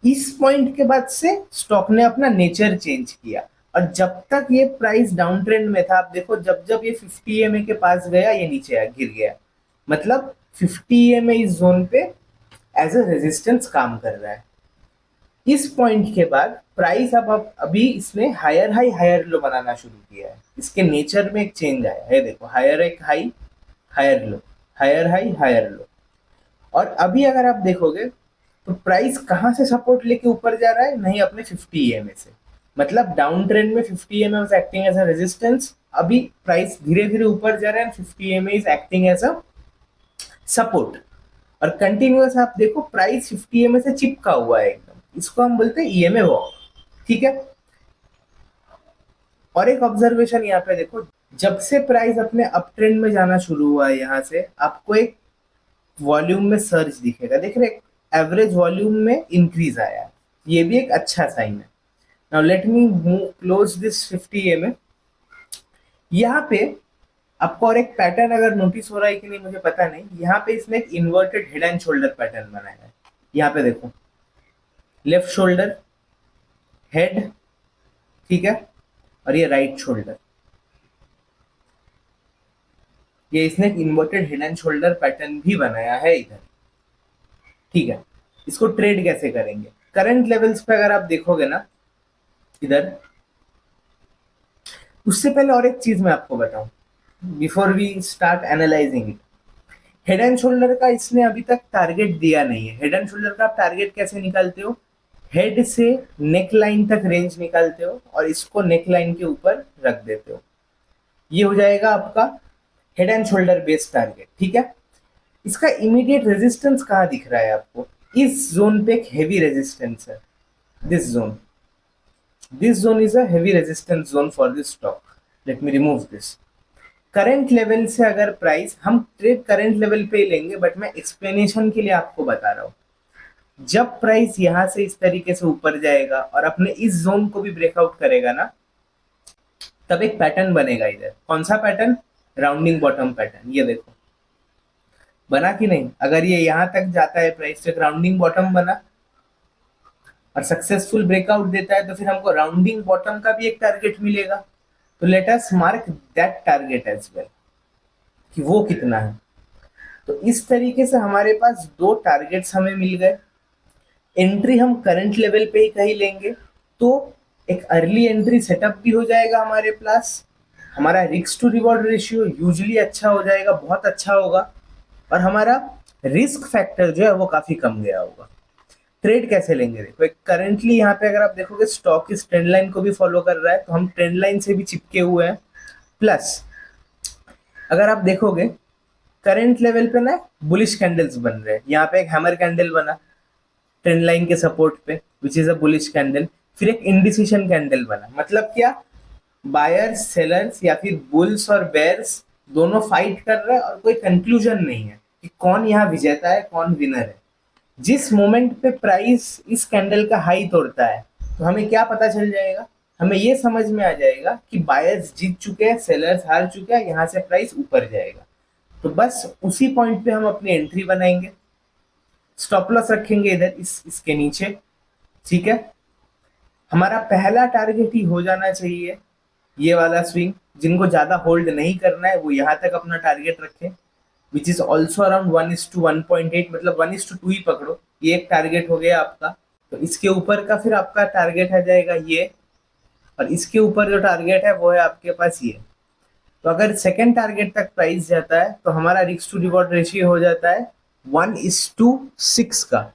इस पॉइंट के बाद से स्टॉक ने अपना नेचर चेंज किया, और जब तक ये प्राइस डाउन ट्रेंड में था, आप देखो जब जब ये 50 EMA के पास गया ये नीचे गिर गया। मतलब 50 EMA इस जोन पे एज अ रेजिस्टेंस काम कर रहा है। इस पॉइंट के बाद प्राइस अब अभी इसने हायर हाई हायर लो बनाना शुरू किया है। इसके नेचर में एक चेंज आया है, देखो हायर एक high, higher low, higher high, higher low. और अभी अगर आप देखोगे तो प्राइस कहाँ से सपोर्ट लेके ऊपर जा रहा है, नहीं अपने 50 EMA से। मतलब डाउन ट्रेंड में 50 EMA was acting as a resistance, अभी प्राइस धीरे धीरे ऊपर जा रहा है, 50 EMA is acting as a support. और कंटिन्यूअस आप देखो प्राइस 50 EMA से चिपका हुआ है एकदम, इसको हम बोलते हैं ईएमए वॉक। ठीक है, और एक ऑब्जर्वेशन यहाँ पे देखो, जब से प्राइस अपने अप ट्रेंड में जाना शुरू हुआ है, यहाँ से आपको एक वॉल्यूम में सर्च दिखेगा, देख रहे, एवरेज वॉल्यूम में इंक्रीज आया है, ये भी एक अच्छा साइन है। Now let me close this 50 EMA। यहाँ पे आपको और एक पैटर्न अगर नोटिस हो रहा है कि नहीं मुझे पता नहीं, यहाँ पे इसने एक inverted head and shoulder pattern बनाया है। यहाँ पे देखो लेफ्ट शोल्डर, हेड, ठीक है, और ये राइट शोल्डर, ये इसने एक inverted head and shoulder pattern भी बनाया है इधर। ठीक है, इसको ट्रेड कैसे करेंगे, करंट लेवल्स पे अगर आप देखोगे ना इधर, उससे पहले और एक चीज मैं आपको बताऊं before we start analysing it. Head and shoulder का इसने अभी तक टारगेट दिया नहीं है। हेड एंड शोल्डर का आप टारगेट कैसे निकालते हो, हेड से नेक लाइन तक रेंज निकालते हो और इसको नेक लाइन के ऊपर रख देते हो, ये हो जाएगा आपका head and shoulder based target. ठीक है, इसका इमीडिएट रेजिस्टेंस कहाँ दिख रहा है आपको? इस जोन पे एक हेवी रेजिस्टेंस है, this zone, this zone is a heavy resistance zone for this stock. Let me remove this. Current level से अगर प्राइस, हम ट्रेड करंट लेवल पे ही लेंगे, बट मैं एक्सप्लेनेशन के लिए आपको बता रहा हूँ। जब प्राइस यहां से इस तरीके से ऊपर जाएगा और अपने इस जोन को भी ब्रेकआउट करेगा ना, तब एक पैटर्न बनेगा इधर। कौन सा पैटर्न? Rounding bottom pattern. ये देखो बना कि नहीं? अगर ये यहां तक जाता है प्राइस तो एक राउंडिंग बॉटम बना, और सक्सेसफुल ब्रेकआउट देता है तो फिर हमको राउंडिंग बॉटम का भी एक टारगेट मिलेगा। तो let us mark that target as well, कि वो कितना है। तो इस तरीके से हमारे पास दो टारगेट्स हमें मिल गए। एंट्री हम करंट लेवल पे ही कहीं लेंगे, तो एक अर्ली एंट्री सेटअप भी हो जाएगा हमारे पास। हमारा risk to reward ratio usually अच्छा हो जाएगा, बहुत अच्छा होगा, और हमारा रिस्क फैक्टर जो है वो काफी कम गया होगा। ट्रेड कैसे लेंगे? देखो, एक करंटली यहाँ पे अगर आप देखोगे स्टॉक इस ट्रेंड लाइन को भी फॉलो कर रहा है, तो हम ट्रेंड लाइन से भी चिपके हुए हैं। प्लस अगर आप देखोगे करंट लेवल पे ना बुलिश कैंडल्स बन रहे हैं। यहाँ पे एक हैमर कैंडल बना ट्रेंड लाइन के सपोर्ट पे, विच इज अ बुलिश कैंडल। फिर एक इंडिसिशन कैंडल बना, मतलब क्या? बायर्स, सेलर्स या फिर बुल्स और बेयर्स दोनों फाइट कर रहे हैं और कोई कंक्लूजन नहीं है कि कौन यहाँ विजेता है, कौन विनर है। जिस मोमेंट पे प्राइस इस कैंडल का हाई तोड़ता है, तो हमें क्या पता चल जाएगा? हमें ये समझ में आ जाएगा कि बायर्स जीत चुके हैं, सेलर्स हार चुके हैं, यहाँ से प्राइस ऊपर जाएगा। तो बस उसी पॉइंट पे हम अपनी एंट्री बनाएंगे, स्टॉप लॉस रखेंगे इधर इसके नीचे। ठीक है, हमारा पहला टारगेट ही हो जाना चाहिए ये वाला स्विंग। जिनको ज्यादा होल्ड नहीं करना है वो यहाँ तक अपना टारगेट रखें, विच इज ऑल्सो अराउंड 1:1.8, मतलब 1:2 ही पकड़ो। ये एक टारगेट हो गया आपका। तो इसके ऊपर का फिर आपका टारगेट आ जाएगा ये, और इसके ऊपर जो टारगेट है वो है आपके पास ये। तो अगर सेकेंड टारगेट तक प्राइस जाता है तो हमारा रिस्क टू रिवॉर्ड रेशियो हो जाता है 1:6 का,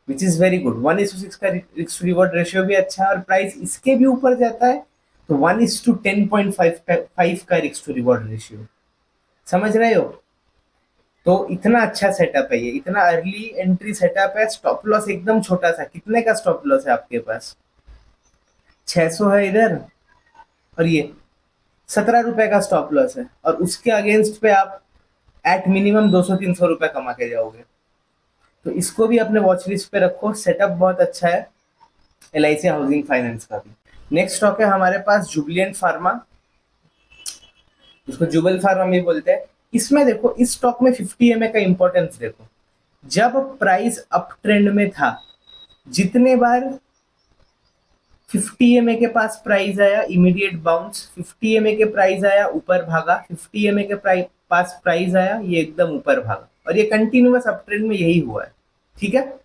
विच इज वेरी गुड। 1:6 का रिस्क टू रिवॉर्ड रेशियो भी अच्छा है, और प्राइस इसके भी ऊपर जाता है तो 1:10.5 का रिस्क टू रिवॉर्ड रेशियो। समझ रहे हो? तो इतना अच्छा सेटअप है ये, इतना अर्ली एंट्री सेटअप है। स्टॉप लॉस एकदम छोटा सा। कितने का स्टॉप लॉस है आपके पास? 600 है इधर, और ये 17 रुपए का स्टॉप लॉस है, और उसके अगेंस्ट पे आप एट मिनिमम 200-300 रुपए कमा के जाओगे। तो इसको भी अपने वॉच लिस्ट पे रखो, सेटअप बहुत अच्छा है LIC हाउसिंग फाइनेंस का भी। नेक्स्ट स्टॉक है हमारे पास जुबिलिएंट फार्मा, जिसको जुबल फार्मा भी बोलते हैं। इसमें देखो, इस स्टॉक में 50 EMA का इंपॉर्टेंस देखो। जब प्राइस अप ट्रेंड में था, जितने बार 50 EMA के पास प्राइस आया इमीडिएट बाउंस, 50 EMA के प्राइस आया ऊपर भागा, 50 EMA के पास प्राइस आया ये एकदम ऊपर भागा, और ये कंटिन्यूअस अप ट्रेंड में यही हुआ है। ठीक है,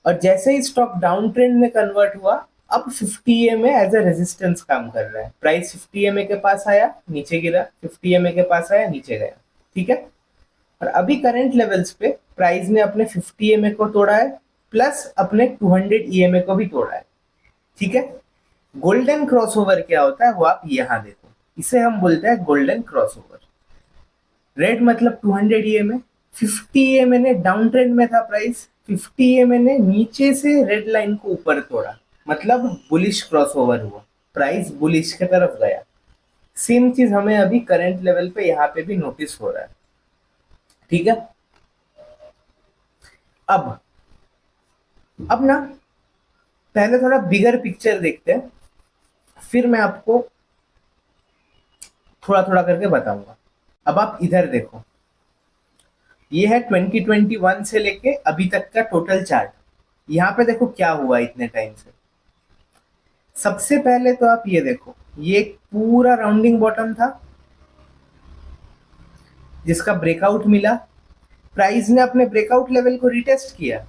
और जैसे ही स्टॉक डाउन ट्रेंड में कन्वर्ट हुआ, अब 50 EMA एज ए रेजिस्टेंस काम कर रहा है। प्राइस 50 EMA के पास आया, नीचे गिरा, 50 EMA के पास आया, नीचे गया। ठीक है, और अभी करंट लेवल्स पे प्राइस ने अपने 50 EMA को तोड़ा है, प्लस अपने 200 EMA को भी तोड़ा है। ठीक है, गोल्डन क्रॉसओवर क्या होता है वो आप यहां देखो, इसे हम बोलते हैं गोल्डन क्रॉसओवर। रेड मतलब 200 EMA, 50 EMA ने डाउन ट्रेंड में था प्राइस, 50 EMA ने नीचे से रेड लाइन को ऊपर तोड़ा, मतलब बुलिश क्रॉसओवर हुआ, प्राइस बुलिश की तरफ गया। सेम चीज हमें अभी करंट लेवल पे यहाँ पे भी नोटिस हो रहा है। ठीक है, अब ना पहले थोड़ा बिगर पिक्चर देखते हैं, फिर मैं आपको थोड़ा थोड़ा करके बताऊंगा। अब आप इधर देखो, ये है 2021 से लेके अभी तक का टोटल चार्ट। यहाँ पे देखो क्या हुआ इतने टाइम से। सबसे पहले तो आप ये देखो, ये एक पूरा राउंडिंग बॉटम था जिसका ब्रेकआउट मिला, प्राइस ने अपने ब्रेकआउट लेवल को रिटेस्ट किया,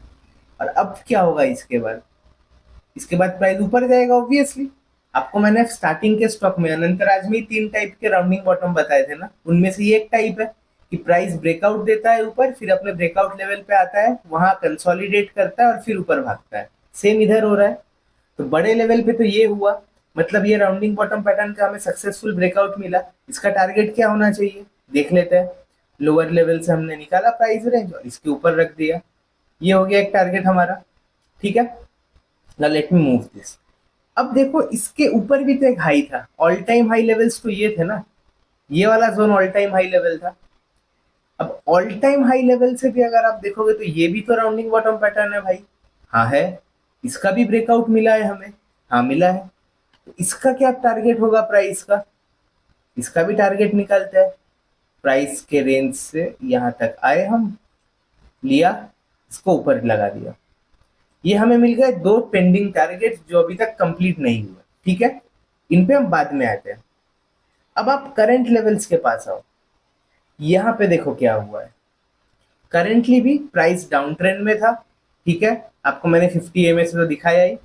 और अब क्या होगा इसके बाद? इसके बाद प्राइस ऊपर जाएगा ऑब्वियसली। आपको मैंने स्टार्टिंग के स्टॉक में अनंतराज में 3 टाइप के राउंडिंग बॉटम बताए थे ना, उनमें से ये एक टाइप है कि प्राइस ब्रेकआउट देता है ऊपर, फिर अपने ब्रेकआउट लेवल पे आता है, वहां कंसोलिडेट करता है और फिर ऊपर भागता है। सेम इधर हो रहा है। तो बड़े लेवल पे तो ये हुआ, मतलब ये राउंडिंग बॉटम पैटर्न का हमें सक्सेसफुल ब्रेकआउट मिला। इसका टारगेट क्या होना चाहिए देख लेते हैं। लोअर लेवल से हमने निकाला प्राइस रेंज और इसके ऊपर रख दिया। ये हो गया एक टारगेट हमारा, ठीक है। Now let me move this. अब देखो इसके ऊपर भी तो एक हाई था, ऑल टाइम हाई लेवल्स तो ये थे ना, ये वाला zone all time high level था। अब ऑल टाइम हाई लेवल से भी अगर आप देखोगे तो ये भी तो राउंडिंग बॉटम पैटर्न है भाई। हाँ है। इसका भी ब्रेकआउट मिला है हमें। हाँ मिला है। तो इसका क्या टारगेट होगा प्राइस का? इसका भी टारगेट निकालते हैं। प्राइस के रेंज से यहाँ तक आए हम, लिया, इसको ऊपर लगा दिया। ये हमें मिल गए दो पेंडिंग टारगेट जो अभी तक कंप्लीट नहीं हुए, ठीक है। इन पे हम बाद में आते हैं। अब आप करंट लेवल्स के पास आओ। यहाँ पे देखो क्या हुआ है। करेंटली भी प्राइस डाउन ट्रेंड में था, ठीक है। आपको मैंने 50 एमए से तो दिखाया ही।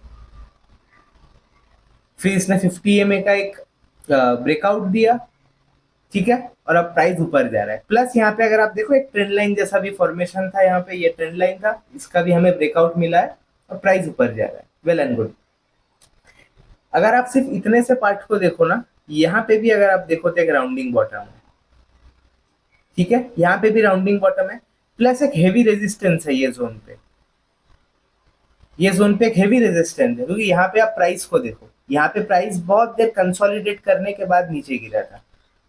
फिर इसने 50 एमए का एक ब्रेकआउट दिया, ठीक है। और अब प्राइस ऊपर जा रहा है। प्लस यहाँ पे अगर आप देखो एक ट्रेंड लाइन जैसा भी फॉर्मेशन था, यहाँ पे ये ट्रेंड लाइन था, इसका भी हमें ब्रेकआउट मिला है और प्राइस ऊपर जा रहा है। Well and good. अगर आप सिर्फ इतने से पार्ट को देखो ना, यहाँ पे भी अगर आप देखो तो एक राउंडिंग बॉटम है, ठीक है। यहाँ पे भी राउंडिंग बॉटम है, प्लस एक हेवी रेजिस्टेंस है ये जोन पे। ये जोन पे एक हेवी रेजिस्टेंस है क्योंकि यहाँ पे आप प्राइस को देखो, यहाँ पे प्राइस बहुत देर कंसोलिडेट करने के बाद नीचे गिरा था।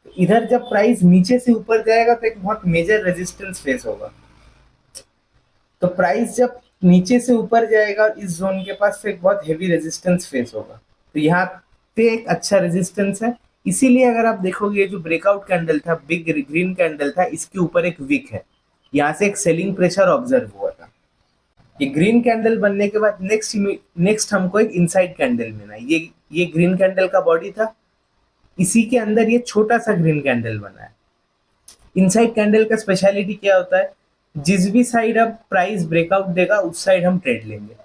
तो इधर जब प्राइस नीचे से ऊपर जाएगा तो एक बहुत मेजर रेजिस्टेंस फेस होगा। तो प्राइस जब नीचे से ऊपर जाएगा और इस जोन के पास तो एक बहुत हेवी रेजिस्टेंस फेस होगा। तो यहाँ पे एक अच्छा रेजिस्टेंस है। इसीलिए अगर आप देखोगे जो ब्रेकआउट कैंडल था, बिग ग्रीन कैंडल था, इसके ऊपर एक विक है, यहाँ से एक सेलिंग प्रेशर ऑब्जर्व हुआ था। ये ग्रीन कैंडल बनने के बाद नेक्स्ट हमको एक इनसाइड कैंडल मिला। ये ग्रीन कैंडल का बॉडी था, इसी के अंदर ये छोटा सा ग्रीन कैंडल बना है। इनसाइड कैंडल का स्पेशलिटी क्या होता है? जिस भी साइड अब प्राइस ब्रेकआउट देगा उस साइड हम ट्रेड लेंगे।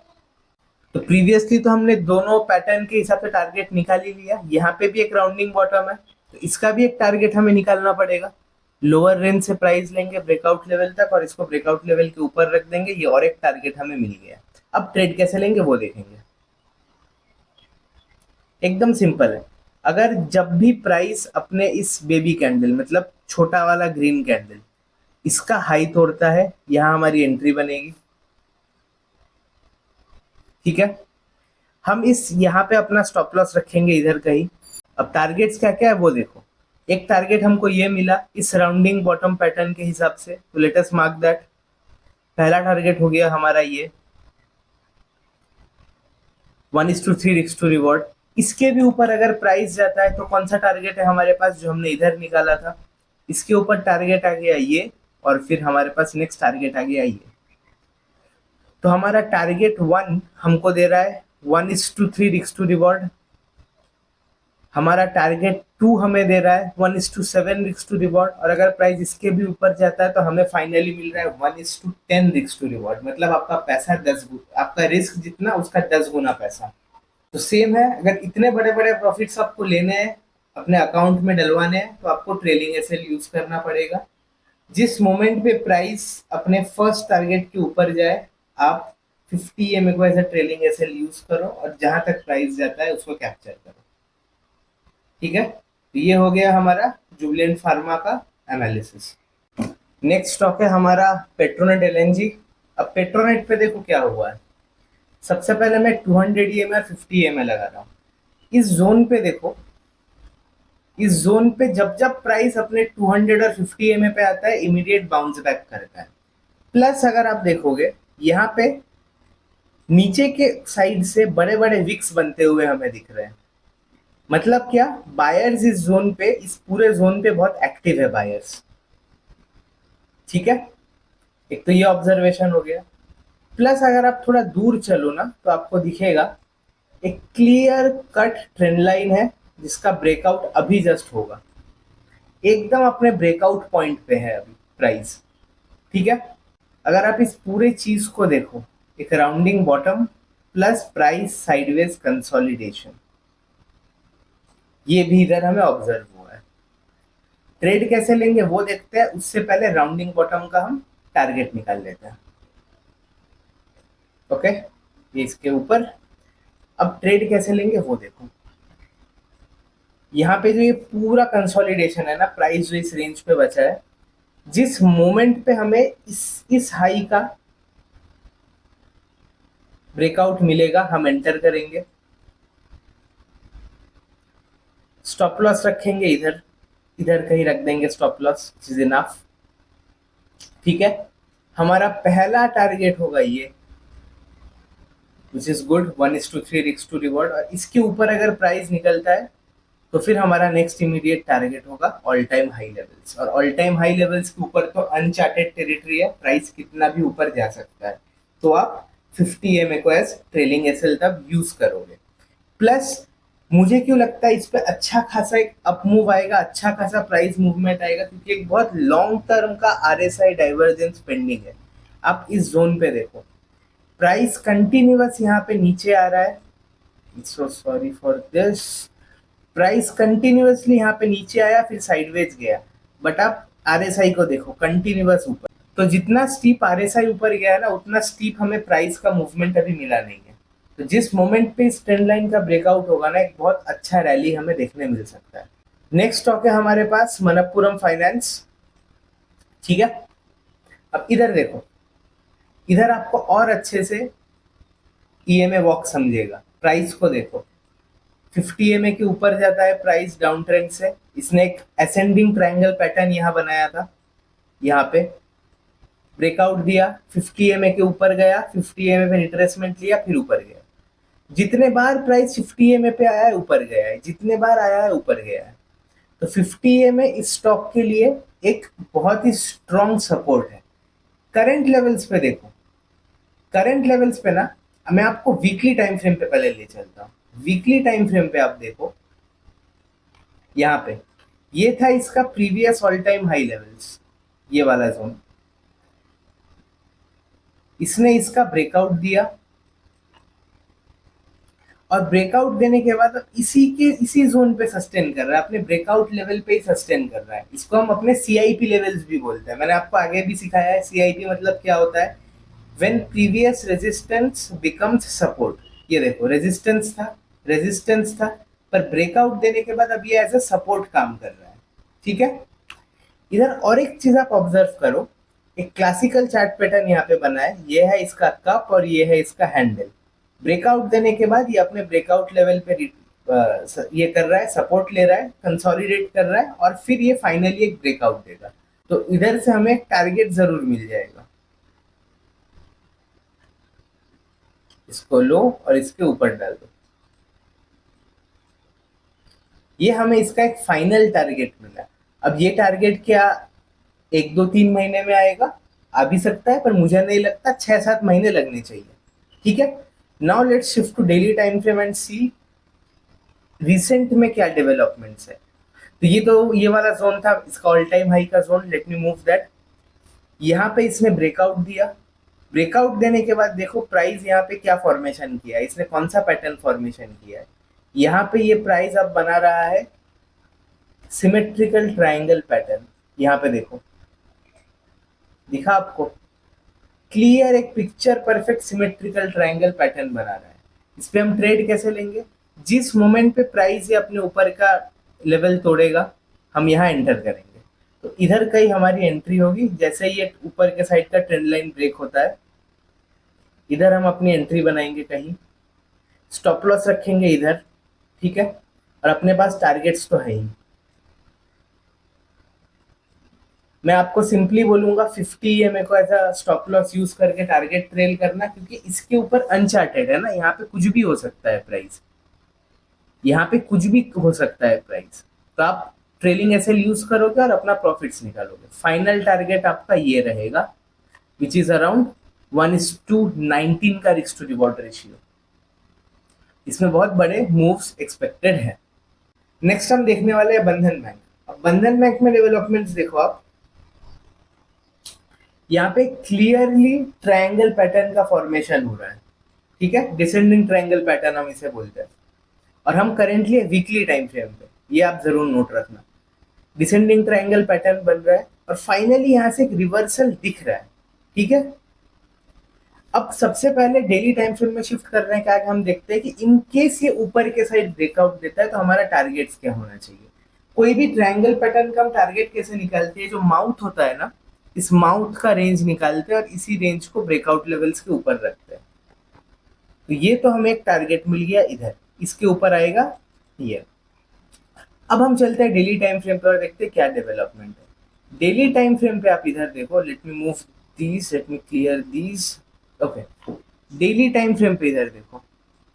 तो प्रीवियसली तो हमने दोनों पैटर्न के हिसाब से टारगेट निकाल ही लिया। यहाँ पे भी एक राउंडिंग बॉटम है, तो इसका भी एक टारगेट हमें निकालना पड़ेगा। लोअर रेंज से प्राइस लेंगे ब्रेकआउट लेवल तक और इसको ब्रेकआउट लेवल के ऊपर रख देंगे। ये और एक टारगेट हमें मिल गया। अब ट्रेड कैसे लेंगे वो देखेंगे। एकदम सिंपल है। अगर जब भी प्राइस अपने इस बेबी कैंडल मतलब छोटा वाला ग्रीन कैंडल इसका हाई तोड़ता है, यहां हमारी एंट्री बनेगी, ठीक है। हम इस यहाँ पे अपना स्टॉप लॉस रखेंगे इधर कहीं। अब टारगेट्स क्या क्या है वो देखो। एक टारगेट हमको ये मिला इस राउंडिंग बॉटम पैटर्न के हिसाब से, तो लेट अस मार्क दैट। पहला टारगेट हो गया हमारा ये 1:3 रिस्क टू रिवॉर्ड। इसके भी ऊपर अगर प्राइस जाता है तो कौन सा टारगेट है हमारे पास जो हमने इधर निकाला था, इसके ऊपर टारगेट आ गया ये, और फिर हमारे पास नेक्स्ट टारगेट आ गया ये। तो हमारा टारगेट 1 हमको दे रहा है 1:3 रिस्क टू रिवॉर्ड। हमारा टारगेट 2 हमें दे रहा है 1:7 रिस्क टू रिवॉर्ड। और अगर प्राइस इसके भी ऊपर जाता है तो हमें फाइनली मिल रहा है 1:10 रिस्क टू रिवॉर्ड। मतलब आपका पैसा 10 आपका रिस्क जितना उसका 10 गुना पैसा। तो सेम है, अगर इतने बड़े बड़े प्रॉफिट्स आपको लेने हैं, अपने अकाउंट में डलवाने हैं, तो आपको ट्रेलिंग एसएल यूज करना पड़ेगा। जिस मोमेंट पे प्राइस अपने फर्स्ट टारगेट के ऊपर जाए, आप 50 एमए को एज ट्रेलिंग एसएल यूज करो और जहां तक प्राइस जाता है उसको कैप्चर करो, ठीक है। तो ये हो गया हमारा जुबिलेंट फार्मा का एनालिसिस। नेक्स्ट स्टॉक है हमारा पेट्रोनेट एलएनजी। अब पेट्रोनेट पे देखो क्या हुआ है। सबसे पहले मैं 200 EMA और 50 EMA लगा रहा हूँ। इस जोन पे देखो, इस जोन पे जब जब प्राइस अपने 200 और 50 EMA पे आता है इमीडिएट बाउंस बैक करता है। प्लस अगर आप देखोगे यहाँ पे नीचे के साइड से बड़े बड़े विक्स बनते हुए हमें दिख रहे हैं। मतलब क्या, बायर्स इस जोन पे, इस पूरे जोन पे बहुत एक्टिव है बायर्स, ठीक है। एक तो ये ऑब्जर्वेशन हो गया। प्लस अगर आप थोड़ा दूर चलो ना तो आपको दिखेगा एक क्लियर कट ट्रेंड लाइन है जिसका ब्रेकआउट अभी जस्ट होगा। एकदम अपने ब्रेकआउट पॉइंट पे है अभी प्राइस, ठीक है। अगर आप इस पूरे चीज को देखो, एक rounding bottom plus price sideways consolidation, ये भी इधर हमें ऑब्जर्व हुआ है। ट्रेड कैसे लेंगे वो देखते हैं, उससे पहले राउंडिंग बॉटम का हम टारगेट निकाल लेते हैं। ओके, ये इसके ऊपर। अब ट्रेड कैसे लेंगे वो देखो। यहाँ पे जो ये पूरा कंसोलिडेशन है ना, प्राइस जो इस रेंज पे बचा है, जिस मोमेंट पे हमें इस हाई का ब्रेकआउट मिलेगा हम एंटर करेंगे, स्टॉप लॉस रखेंगे इधर, इधर कहीं रख देंगे स्टॉप लॉस, इज इनफ। ठीक है, हमारा पहला टारगेट होगा ये, which is good, 1:3 risk to reward. और इसके ऊपर अगर प्राइस निकलता है तो फिर हमारा नेक्स्ट इमीडिएट टारगेट होगा ऑल टाइम हाई लेवल्स। और ऑल टाइम हाई लेवल्स के ऊपर तो अनचार्टेड टेरिटरी है, प्राइस कितना भी ऊपर जा सकता है। तो आप 50 EMA को एज ट्रेलिंग एसएल तब यूज करोगे। प्लस मुझे क्यों लगता है इस पे अच्छा खासा एक अप मूव आएगा, अच्छा खासा प्राइस मूवमेंट आएगा, क्योंकि एक बहुत लॉन्ग टर्म का आरएसआई डाइवर्जेंस पेंडिंग है। आप इस जोन पे देखो, प्राइस कंटिन्यूअस यहाँ पे नीचे आ रहा है, so sorry for this, price continuously यहाँ पे नीचे आया फिर साइडवेज गया, बट आप आरएसआई को देखो कंटिन्यूअस ऊपर। तो जितना स्टीप आरएसआई ऊपर गया है ना, उतना स्टीप हमें प्राइस का मूवमेंट अभी मिला नहीं है। तो जिस मोमेंट पे इस ट्रेंड लाइन का ब्रेकआउट होगा ना, एक बहुत अच्छा रैली हमें देखने मिल सकता है। नेक्स्ट स्टॉक है हमारे पास मनप्पुरम फाइनेंस। ठीक है, अब इधर देखो, इधर आपको और अच्छे से ईएमए वॉक समझेगा। प्राइस को देखो, 50 EMA के ऊपर जाता है प्राइस डाउन ट्रेंड से। इसने एक असेंडिंग ट्रायंगल पैटर्न यहाँ बनाया था, यहाँ पे ब्रेकआउट दिया, 50 EMA के ऊपर गया, 50 EMA पे रिट्रेसमेंट लिया, फिर ऊपर गया। जितने बार प्राइस 50 EMA पे आया है ऊपर गया है, जितने बार आया है ऊपर गया है। तो 50 EMA इस स्टॉक के लिए एक बहुत ही स्ट्रॉन्ग सपोर्ट है। करंट लेवल्स पे देखो, करंट लेवल्स पे ना मैं आपको वीकली टाइम फ्रेम पे पहले ले चलता हूँ। वीकली टाइम फ्रेम पे आप देखो, यहाँ पे ये था इसका previous all time high levels, ये वाला जोन। इसने इसका ब्रेकआउट दिया, और ब्रेकआउट देने के बाद अब इसी जोन पे सस्टेन कर रहा है, अपने ब्रेकआउट लेवल पे ही सस्टेन कर रहा है। इसको हम अपने सीआईपी लेवल्स भी बोलते हैं, मैंने आपको आगे भी सिखाया है सीआईपी मतलब क्या होता है, when previous resistance becomes support. ये देखो, रेजिस्टेंस था, पर ब्रेकआउट देने के बाद अब ये एज अ सपोर्ट काम कर रहा है। ठीक है, इधर और एक चीज आप ऑब्जर्व करो, एक क्लासिकल चार्ट पैटर्न यहाँ पे बना है, ये है इसका कप और ये है इसका हैंडल। ब्रेकआउट देने के बाद ये अपने ब्रेकआउट लेवल पे ये कर रहा है, सपोर्ट ले रहा है, कंसोलिडेट कर रहा है, और फिर ये फाइनली एक ब्रेकआउट देगा। तो इधर से हमें एक टारगेट जरूर मिल जाएगा, इसको लो और इसके ऊपर डाल दो। ये हमें इसका एक फाइनल टारगेट मिला। अब ये टारगेट क्या 1 2 3 महीने में आएगा? आ भी सकता है, पर मुझे नहीं लगता, 6 7 महीने लगने चाहिए। ठीक है, now let's shift to daily time frame and see recent में क्या डेवलपमेंट्स है। तो ये वाला जोन था इसका ऑल टाइम हाई का zone, let me move that. यहाँ पे इसने ब्रेकआउट दिया, ब्रेकआउट देने के बाद देखो प्राइस यहाँ पे क्या फॉर्मेशन किया है, इसने कौन सा पैटर्न फॉर्मेशन किया है। यहाँ पे ये प्राइस अब बना रहा है सिमेट्रिकल ट्राइंगल पैटर्न। यहाँ पे देखो, दिखा आपको क्लियर, एक picture perfect symmetrical triangle pattern बना रहा है। इस पे हम ट्रेड कैसे लेंगे, जिस मोमेंट पे प्राइस ये अपने ऊपर का लेवल तोड़ेगा हम यहाँ एंटर करेंगे। तो इधर कहीं हमारी एंट्री होगी, जैसे ये ऊपर के साइड का ट्रेंड लाइन ब्रेक होता है, इधर हम अपनी एंट्री बनाएंगे कहीं, स्टॉप लॉस रखेंगे इधर। ठीक है, और अपने पास टारगेट्स तो है ही। मैं आपको सिंपली बोलूंगा 50 EMA को ऐसा स्टॉप लॉस यूज करके टारगेट ट्रेल करना, क्योंकि इसके ऊपर अनचार्टेड है ना, यहाँ पे कुछ भी हो सकता है प्राइस, यहाँ पे कुछ भी हो सकता है प्राइस। तो आप ट्रेलिंग ऐसे यूज करोगे और अपना प्रॉफिट्स निकालोगे। फाइनल टारगेट आपका ये रहेगा, विच इज अराउंड 1:19 का रिस्क टू रिवॉर्ड रेशियो। इसमें बहुत बड़े मूव्स एक्सपेक्टेड है। नेक्स्ट हम देखने वाले हैं बंधन बैंक। अब बंधन बैंक में डेवलपमेंट्स देखो आप, यहाँ पे क्लियरली ट्रायंगल पैटर्न का फॉर्मेशन हो रहा है। ठीक है, डिसेंडिंग ट्रायंगल पैटर्न हम इसे बोलते हैं, और हम करेंटली वीकली टाइम फ्रेम पे, ये आप जरूर नोट रखना। डिसेंडिंग ट्रायंगल पैटर्न बन रहा है और फाइनली यहाँ से एक रिवर्सल दिख रहा है। ठीक है, अब सबसे पहले डेली टाइम फ्रेम में शिफ्ट करने के आगे हम देखते हैं कि इन केस ये ऊपर के साइड ब्रेकआउट देता है तो हमारा टारगेट्स क्या होना चाहिए। कोई भी ट्रायंगल पैटर्न का हम टारगेट कैसे निकालते हैं, जो माउथ होता है ना, इस माउथ का रेंज निकालते हैं और इसी रेंज को ब्रेकआउट लेवल्स के ऊपर रखते हैं। तो ये तो हमें एक टारगेट मिल गया इधर, इसके ऊपर आएगा ये। अब हम चलते हैं डेली टाइम फ्रेम पे और देखते हैं क्या डेवलपमेंट है। डेली टाइम फ्रेम पे आप इधर देखो, let me move these, let me clear these. Okay, daily time frame पे इधर देखो,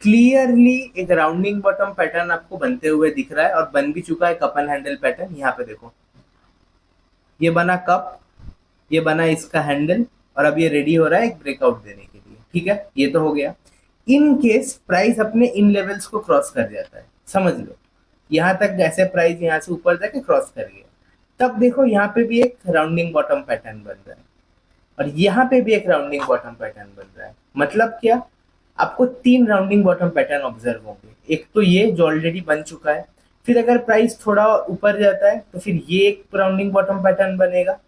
क्लियरली एक राउंडिंग बॉटम पैटर्न आपको बनते हुए दिख रहा है और बन भी चुका है कप एंड हैंडल पैटर्न। यहाँ पे देखो, ये बना कप, ये बना इसका हैंडल, और अब ये रेडी हो रहा है एक ब्रेकआउट देने के लिए। ठीक है, ये तो हो गया। इन केस प्राइस अपने इन लेवल्स को क्रॉस कर जाता है, समझ लो यहाँ तक जैसे प्राइस यहाँ से ऊपर जाके क्रॉस कर गया, तब देखो यहाँ पे भी एक राउंडिंग बॉटम पैटर्न बन रहा है और यहाँ पे भी एक राउंडिंग बॉटम पैटर्न बन रहा है। मतलब क्या, आपको 3 राउंडिंग बॉटम पैटर्न ऑब्जर्व होंगे। एक तो ये जो ऑलरेडी बन चुका है, फिर अगर प्राइस थोड़ा ऊपर जाता है तो फिर ये एक राउंडिंग बॉटम पैटर्न बनेगा,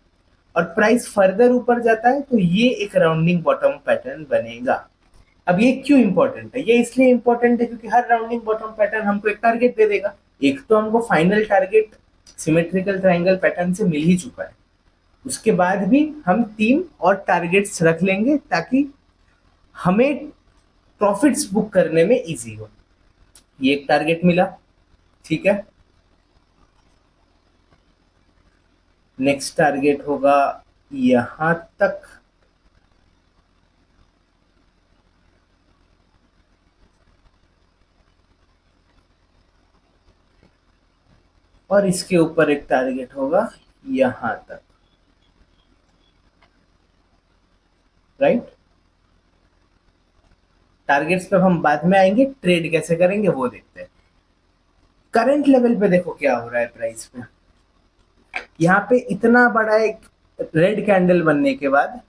और प्राइस फर्दर ऊपर जाता है तो ये एक राउंडिंग बॉटम पैटर्न बनेगा। अब ये क्यों इंपॉर्टेंट है? ये इसलिए इंपॉर्टेंट है क्योंकि हर राउंडिंग बॉटम पैटर्न हमको एक टारगेट दे देगा। एक तो हमको final target symmetrical triangle pattern से मिल ही चुका है, उसके बाद भी हम 3 और टारगेट्स रख लेंगे ताकि हमें प्रॉफिट्स बुक करने में इजी हो। ये एक टारगेट मिला, ठीक है। नेक्स्ट टारगेट होगा यहां तक, और इसके ऊपर एक टारगेट होगा यहां तक, राइट। टारगेट्स पे हम बाद में आएंगे, ट्रेड कैसे करेंगे वो देखते हैं। करंट लेवल पे देखो क्या हो रहा है प्राइस पे। यहाँ पे इतना बड़ा एक रेड कैंडल बनने के बाद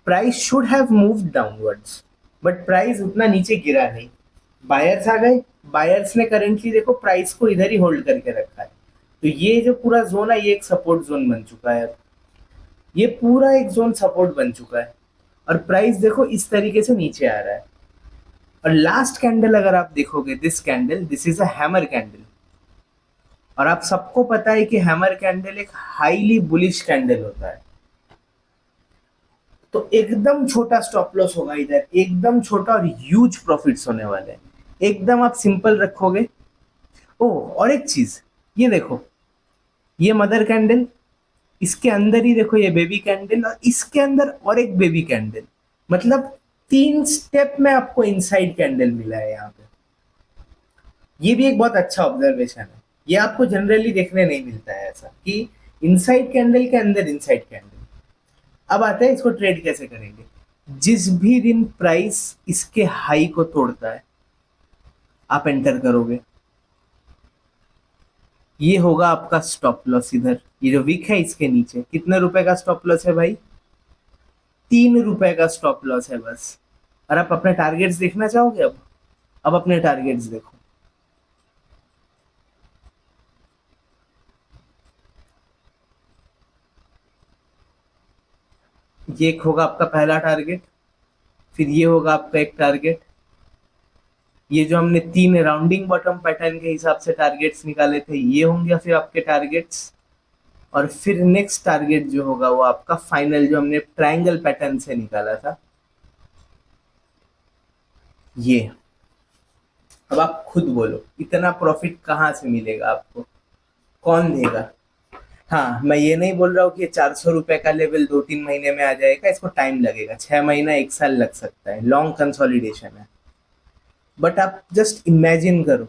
price should have moved downwards, but price उतना नीचे गिरा नहीं। बायर्स आ गए, बायर्स ने करेंटली देखो प्राइस को इधर ही होल्ड करके रखा है। तो ये जो पूरा जोन है ये एक सपोर्ट जोन बन चुका है। अब ये पूरा एक जोन सपोर्ट बन चुका है और प्राइस देखो इस तरीके से नीचे आ रहा है। और लास्ट कैंडल अगर आप देखोगे, this candle, this is a hammer candle, और आप सबको पता है कि हैमर कैंडल एक हाईली बुलिश कैंडल होता है। तो एकदम छोटा स्टॉप लॉस होगा इधर, एकदम छोटा, और ह्यूज प्रॉफिट्स होने वाले हैं। एकदम आप सिंपल रखोगे। ओ, और एक चीज, ये देखो, ये मदर कैंडल, इसके अंदर ही देखो ये बेबी कैंडल, और इसके अंदर और एक बेबी कैंडल। मतलब 3 स्टेप में आपको इनसाइड कैंडल मिला है यहाँ पे। ये भी एक बहुत अच्छा ऑब्जर्वेशन है, ये आपको जनरली देखने नहीं मिलता है ऐसा कि इनसाइड कैंडल के अंदर इनसाइड कैंडल। अब आता है इसको ट्रेड कैसे करेंगे। जिस भी दिन प्राइस इसके हाई को तोड़ता है आप एंटर करोगे, ये होगा आपका स्टॉप लॉस। इधर ये जो विक है इसके नीचे कितने रुपए का स्टॉप लॉस है भाई? 3 रुपए का स्टॉप लॉस है बस। और आप अपने टारगेट्स देखना चाहोगे? अब अपने टारगेट्स देखो, ये एक होगा आपका पहला टारगेट, फिर ये होगा आपका एक टारगेट। ये जो हमने 3 राउंडिंग बॉटम पैटर्न के हिसाब से टारगेट्स निकाले थे ये होंगे फिर आपके टारगेट्स। और फिर नेक्स्ट टारगेट जो होगा वो आपका फाइनल, जो हमने ट्रायंगल पैटर्न से निकाला था, ये। अब आप खुद बोलो इतना प्रॉफिट कहाँ से मिलेगा आपको, कौन देगा? हाँ, मैं ये नहीं बोल रहा हूँ कि 400 रुपए का लेवल 2-3 महीने में आ जाएगा, इसको टाइम लगेगा, 6 महीना 1 साल लग सकता है, लॉन्ग कंसोलिडेशन है। बट आप जस्ट इमेजिन करो,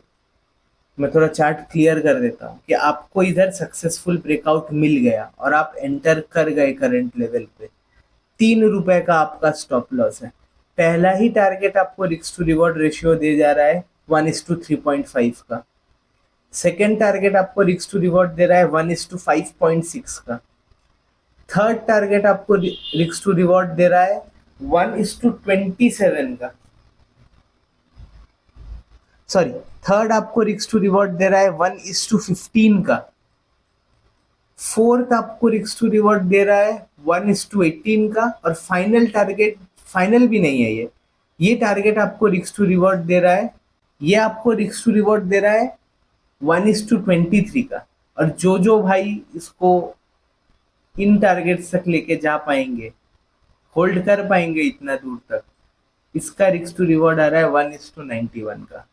मैं थोड़ा चार्ट क्लियर कर देता हूँ कि आपको इधर सक्सेसफुल ब्रेकआउट मिल गया और आप एंटर कर गए करंट लेवल पे, 3 रुपए का आपका स्टॉप लॉस है। पहला ही टारगेट आपको रिस्क टू रिवॉर्ड रेशियो दे जा रहा है 1:3.5 का। सेकेंड टारगेट आपको रिस्क टू रिवॉर्ड दे रहा है 1:5.6 का। थर्ड टारगेट आपको रिस्क टू रिवॉर्ड दे रहा है 1:27 का। सॉरी, थर्ड आपको रिस्क टू रिवॉर्ड दे रहा है 1:15 का। फोर्थ आपको रिस्क टू रिवॉर्ड दे रहा है 1:18 का। और फाइनल टारगेट, फाइनल भी नहीं है ये टारगेट आपको रिस्क टू रिवॉर्ड दे रहा है, ये आपको रिस्क टू रिवॉर्ड दे रहा है 1:23 का। और जो भाई इसको इन टारगेट्स तक लेके जा पाएंगे, होल्ड कर पाएंगे इतना दूर तक, इसका रिस्क टू रिवॉर्ड आ रहा है 1:91 का।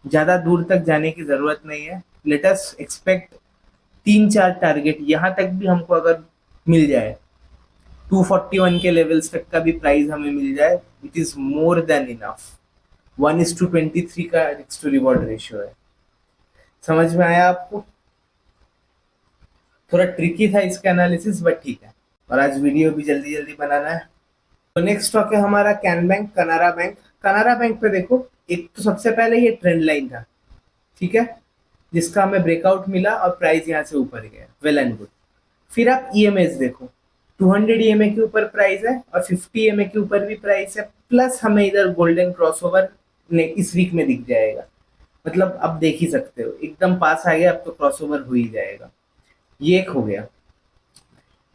ज्यादा दूर तक जाने की जरूरत नहीं है। लेट अस एक्सपेक्ट 3-4 टारगेट यहाँ तक भी हमको अगर मिल जाए, 241 के लेवल्स तक का भी प्राइस हमें मिल जाए, it is more than enough. 1:23 का रिस्क टू रिवॉर्ड रेशियो है। समझ में आया आपको? थोड़ा ट्रिकी था इसका एनालिसिस, बट ठीक है। और आज वीडियो भी जल्दी जल्दी बनाना है। तो नेक्स्ट स्टॉक है हमारा can bank, Canara bank. Canara bank पे देखो, एक तो सबसे पहले ये ट्रेंड लाइन था, ठीक है, जिसका हमें ब्रेकआउट मिला और प्राइस यहाँ से ऊपर गया, वेल एंड गुड। फिर आप ईएमएस देखो, 200 ईएमए के ऊपर प्राइस है और 50 ईएमए के ऊपर भी प्राइस है, प्लस हमें इधर गोल्डन क्रॉसओवर इस वीक में दिख जाएगा। मतलब अब देख ही सकते हो, एकदम पास आ गया, अब तो क्रॉसओवर हो ही जाएगा। ये एक हो गया।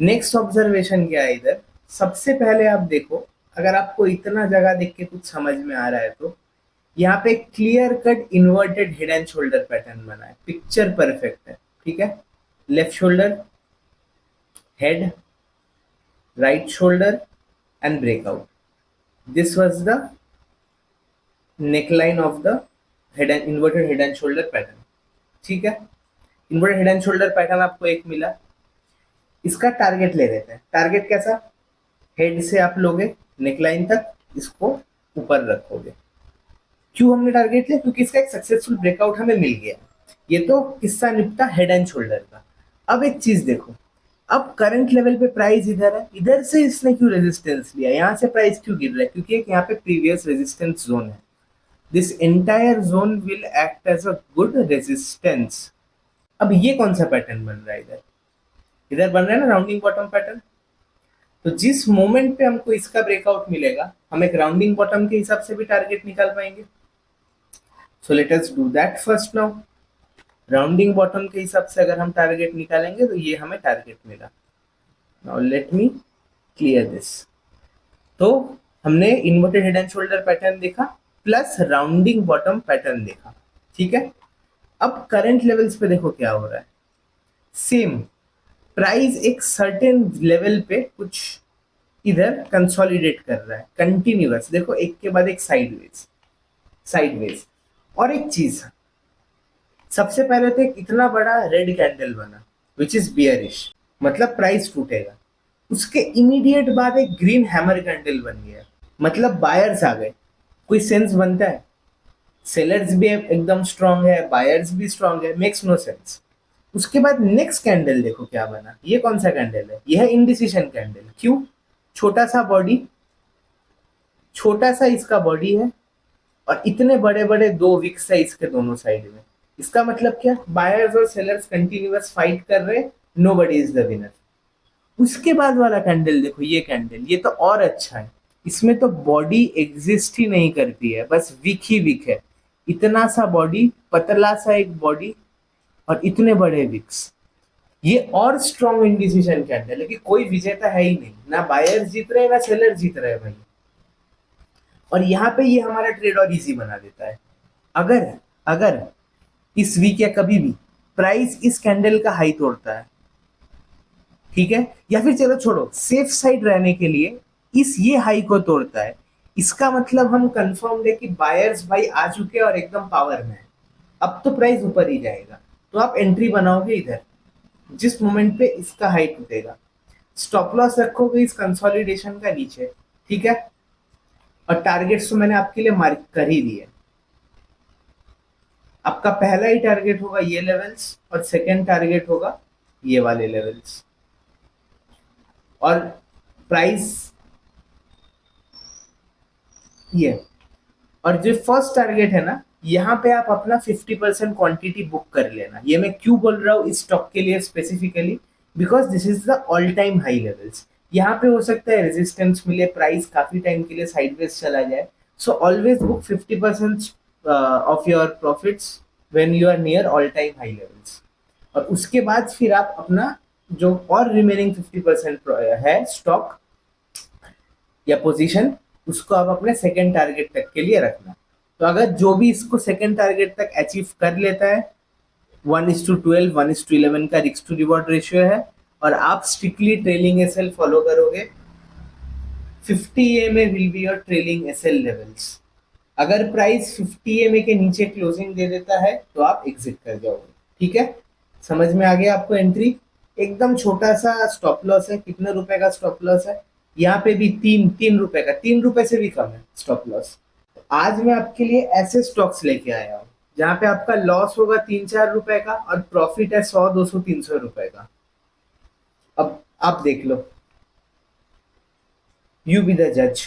नेक्स्ट ऑब्जर्वेशन क्या है इधर, सबसे पहले आप देखो, अगर आपको इतना जगह देख के कुछ समझ में आ रहा है तो यहाँ पे clear cut inverted head and shoulder pattern बना है, पिक्चर परफेक्ट है, ठीक है। Left shoulder, head, right shoulder and breakout. This was the neckline of the head and inverted head and shoulder pattern, ठीक है। Inverted head and shoulder pattern आपको एक मिला। इसका टारगेट ले लेते हैं। टारगेट कैसा? हेड से आप लोगे नेकलाइन तक, इसको ऊपर रखोगे। क्यों हमने टारगेट लिया? क्योंकि इसका एक सक्सेसफुल ब्रेकआउट हमें मिल गया। ये तो किस्सा निपटा हेड एंड शोल्डर का। अब एक चीज देखो, अब करंट लेवल पे प्राइस इधर है, इधर से इसने क्यों रेजिस्टेंस लिया, यहाँ से प्राइस क्यों गिर रहा है? क्योंकि एक यहाँ पे प्रीवियस रेजिस्टेंस जोन है। This entire zone will act as a good resistance. अब ये कौन सा पैटर्न बन रहा है इधर? इधर बन रहा है ना राउंडिंग बॉटम पैटर्न। तो जिस मोमेंट पे हमको इसका ब्रेकआउट मिलेगा, हम एक राउंडिंग बॉटम के हिसाब से भी टारगेट निकाल पाएंगे। So let us do that first now. Rounding bottom के हिसाब से अगर हम टारगेट निकालेंगे तो ये हमें टारगेट मिला। Now let me clear this. तो हमने inverted head and shoulder pattern देखा, प्लस राउंडिंग बॉटम पैटर्न देखा, ठीक है। अब करंट लेवल्स पे देखो क्या हो रहा है। सेम प्राइस एक सर्टेन लेवल पे कुछ इधर कंसोलिडेट कर रहा है कंटिन्यूअस। देखो एक के बाद एक साइडवेज साइडवेज। और एक चीज, सबसे पहले तो एक इतना बड़ा रेड कैंडल बना विच इज बियरिश, मतलब प्राइस टूटेगा। उसके इमीडिएट बाद एक ग्रीन हैमर कैंडल बन गया, मतलब बायर्स आ गए। कोई सेंस बनता है? सेलर्स भी एकदम स्ट्रांग है, बायर्स भी स्ट्रांग है, मेक्स नो सेंस। उसके बाद नेक्स्ट कैंडल देखो क्या बना। ये कौन सा कैंडल है? यह है इंडिसिशन कैंडल। क्यों? छोटा सा बॉडी, छोटा सा इसका बॉडी है और इतने बड़े बड़े दो विक्स है इसके दोनों साइड में। इसका मतलब क्या? बायर्स और सेलर्स कंटिन्यूअस फाइट कर रहे, नोबडी इज द विनर। उसके बाद वाला कैंडल देखो, ये कैंडल, ये तो और अच्छा है। इसमें तो बॉडी एग्जिस्ट ही नहीं करती है, बस विक ही विक है। इतना सा बॉडी, पतला सा एक बॉडी और इतने बड़े विक्स। ये और स्ट्रॉन्ग इंडिसिशन कैंडल है कि कोई विजेता है ही नहीं, ना बायर जीत रहे ना सेलर जीत रहे भाई। और यहाँ पे ये हमारा ट्रेड और इजी बना देता है। अगर अगर इस वीक या कभी भी प्राइस इस कैंडल का हाई तोड़ता है, ठीक है, या फिर चलो छोड़ो, सेफ साइड रहने के लिए इस ये हाई को तोड़ता है, इसका मतलब हम कंफर्म है कि बायर्स भाई आ चुके हैं और एकदम पावर में है। अब तो प्राइस ऊपर ही जाएगा, तो आप एंट्री बनाओगे इधर जिस मोमेंट पे इसका हाई टूटेगा। स्टॉप लॉस रखोगे इस कंसोलिडेशन का नीचे, ठीक है। और टारगेट्स तो मैंने आपके लिए मार्क कर ही दिए। आपका पहला ही टारगेट होगा ये लेवल्स और सेकंड टारगेट होगा ये वाले लेवल्स। और प्राइस ये, और जो फर्स्ट टारगेट है ना, यहाँ पे आप अपना 50% क्वांटिटी बुक कर लेना। ये मैं क्यों बोल रहा हूँ इस स्टॉक के लिए specifically, because this is the all time high levels. यहाँ पे हो सकता है रेजिस्टेंस मिले, प्राइस काफी टाइम के लिए साइडवेज चला जाए। So always book 50% of your profits when you are near all time high levels. और उसके बाद फिर आप अपना जो और रिमेनिंग 50% है स्टॉक या पोजीशन, उसको आप अपने सेकंड टारगेट तक के लिए रखना। तो अगर जो भी इसको सेकंड टारगेट तक अचीव कर लेता है, 1:12, 1:11 का रिस्क टू रिवॉर्ड रेशियो है, और आप स्ट्रिक्टली ट्रेलिंग एसएल फॉलो करोगे, 50 EMA will be your trailing SL levels. अगर प्राइस 50 EMA के नीचे क्लोजिंग दे देता है तो आप एग्जिट कर जाओगे। ठीक है, समझ में आ गया आपको एंट्री? एकदम छोटा सा स्टॉप लॉस है। कितने रुपए का स्टॉप लॉस है? यहाँ पे भी तीन रुपए का, 3 रुपए से भी कम है स्टॉप लॉस। आज मैं आपके लिए ऐसे स्टॉक्स लेके आया हूँ जहाँ पे आपका लॉस होगा 3-4 रुपए का और प्रॉफिट है 100, 200, 300 रुपए का। अब आप देख लो, यू बी द जज।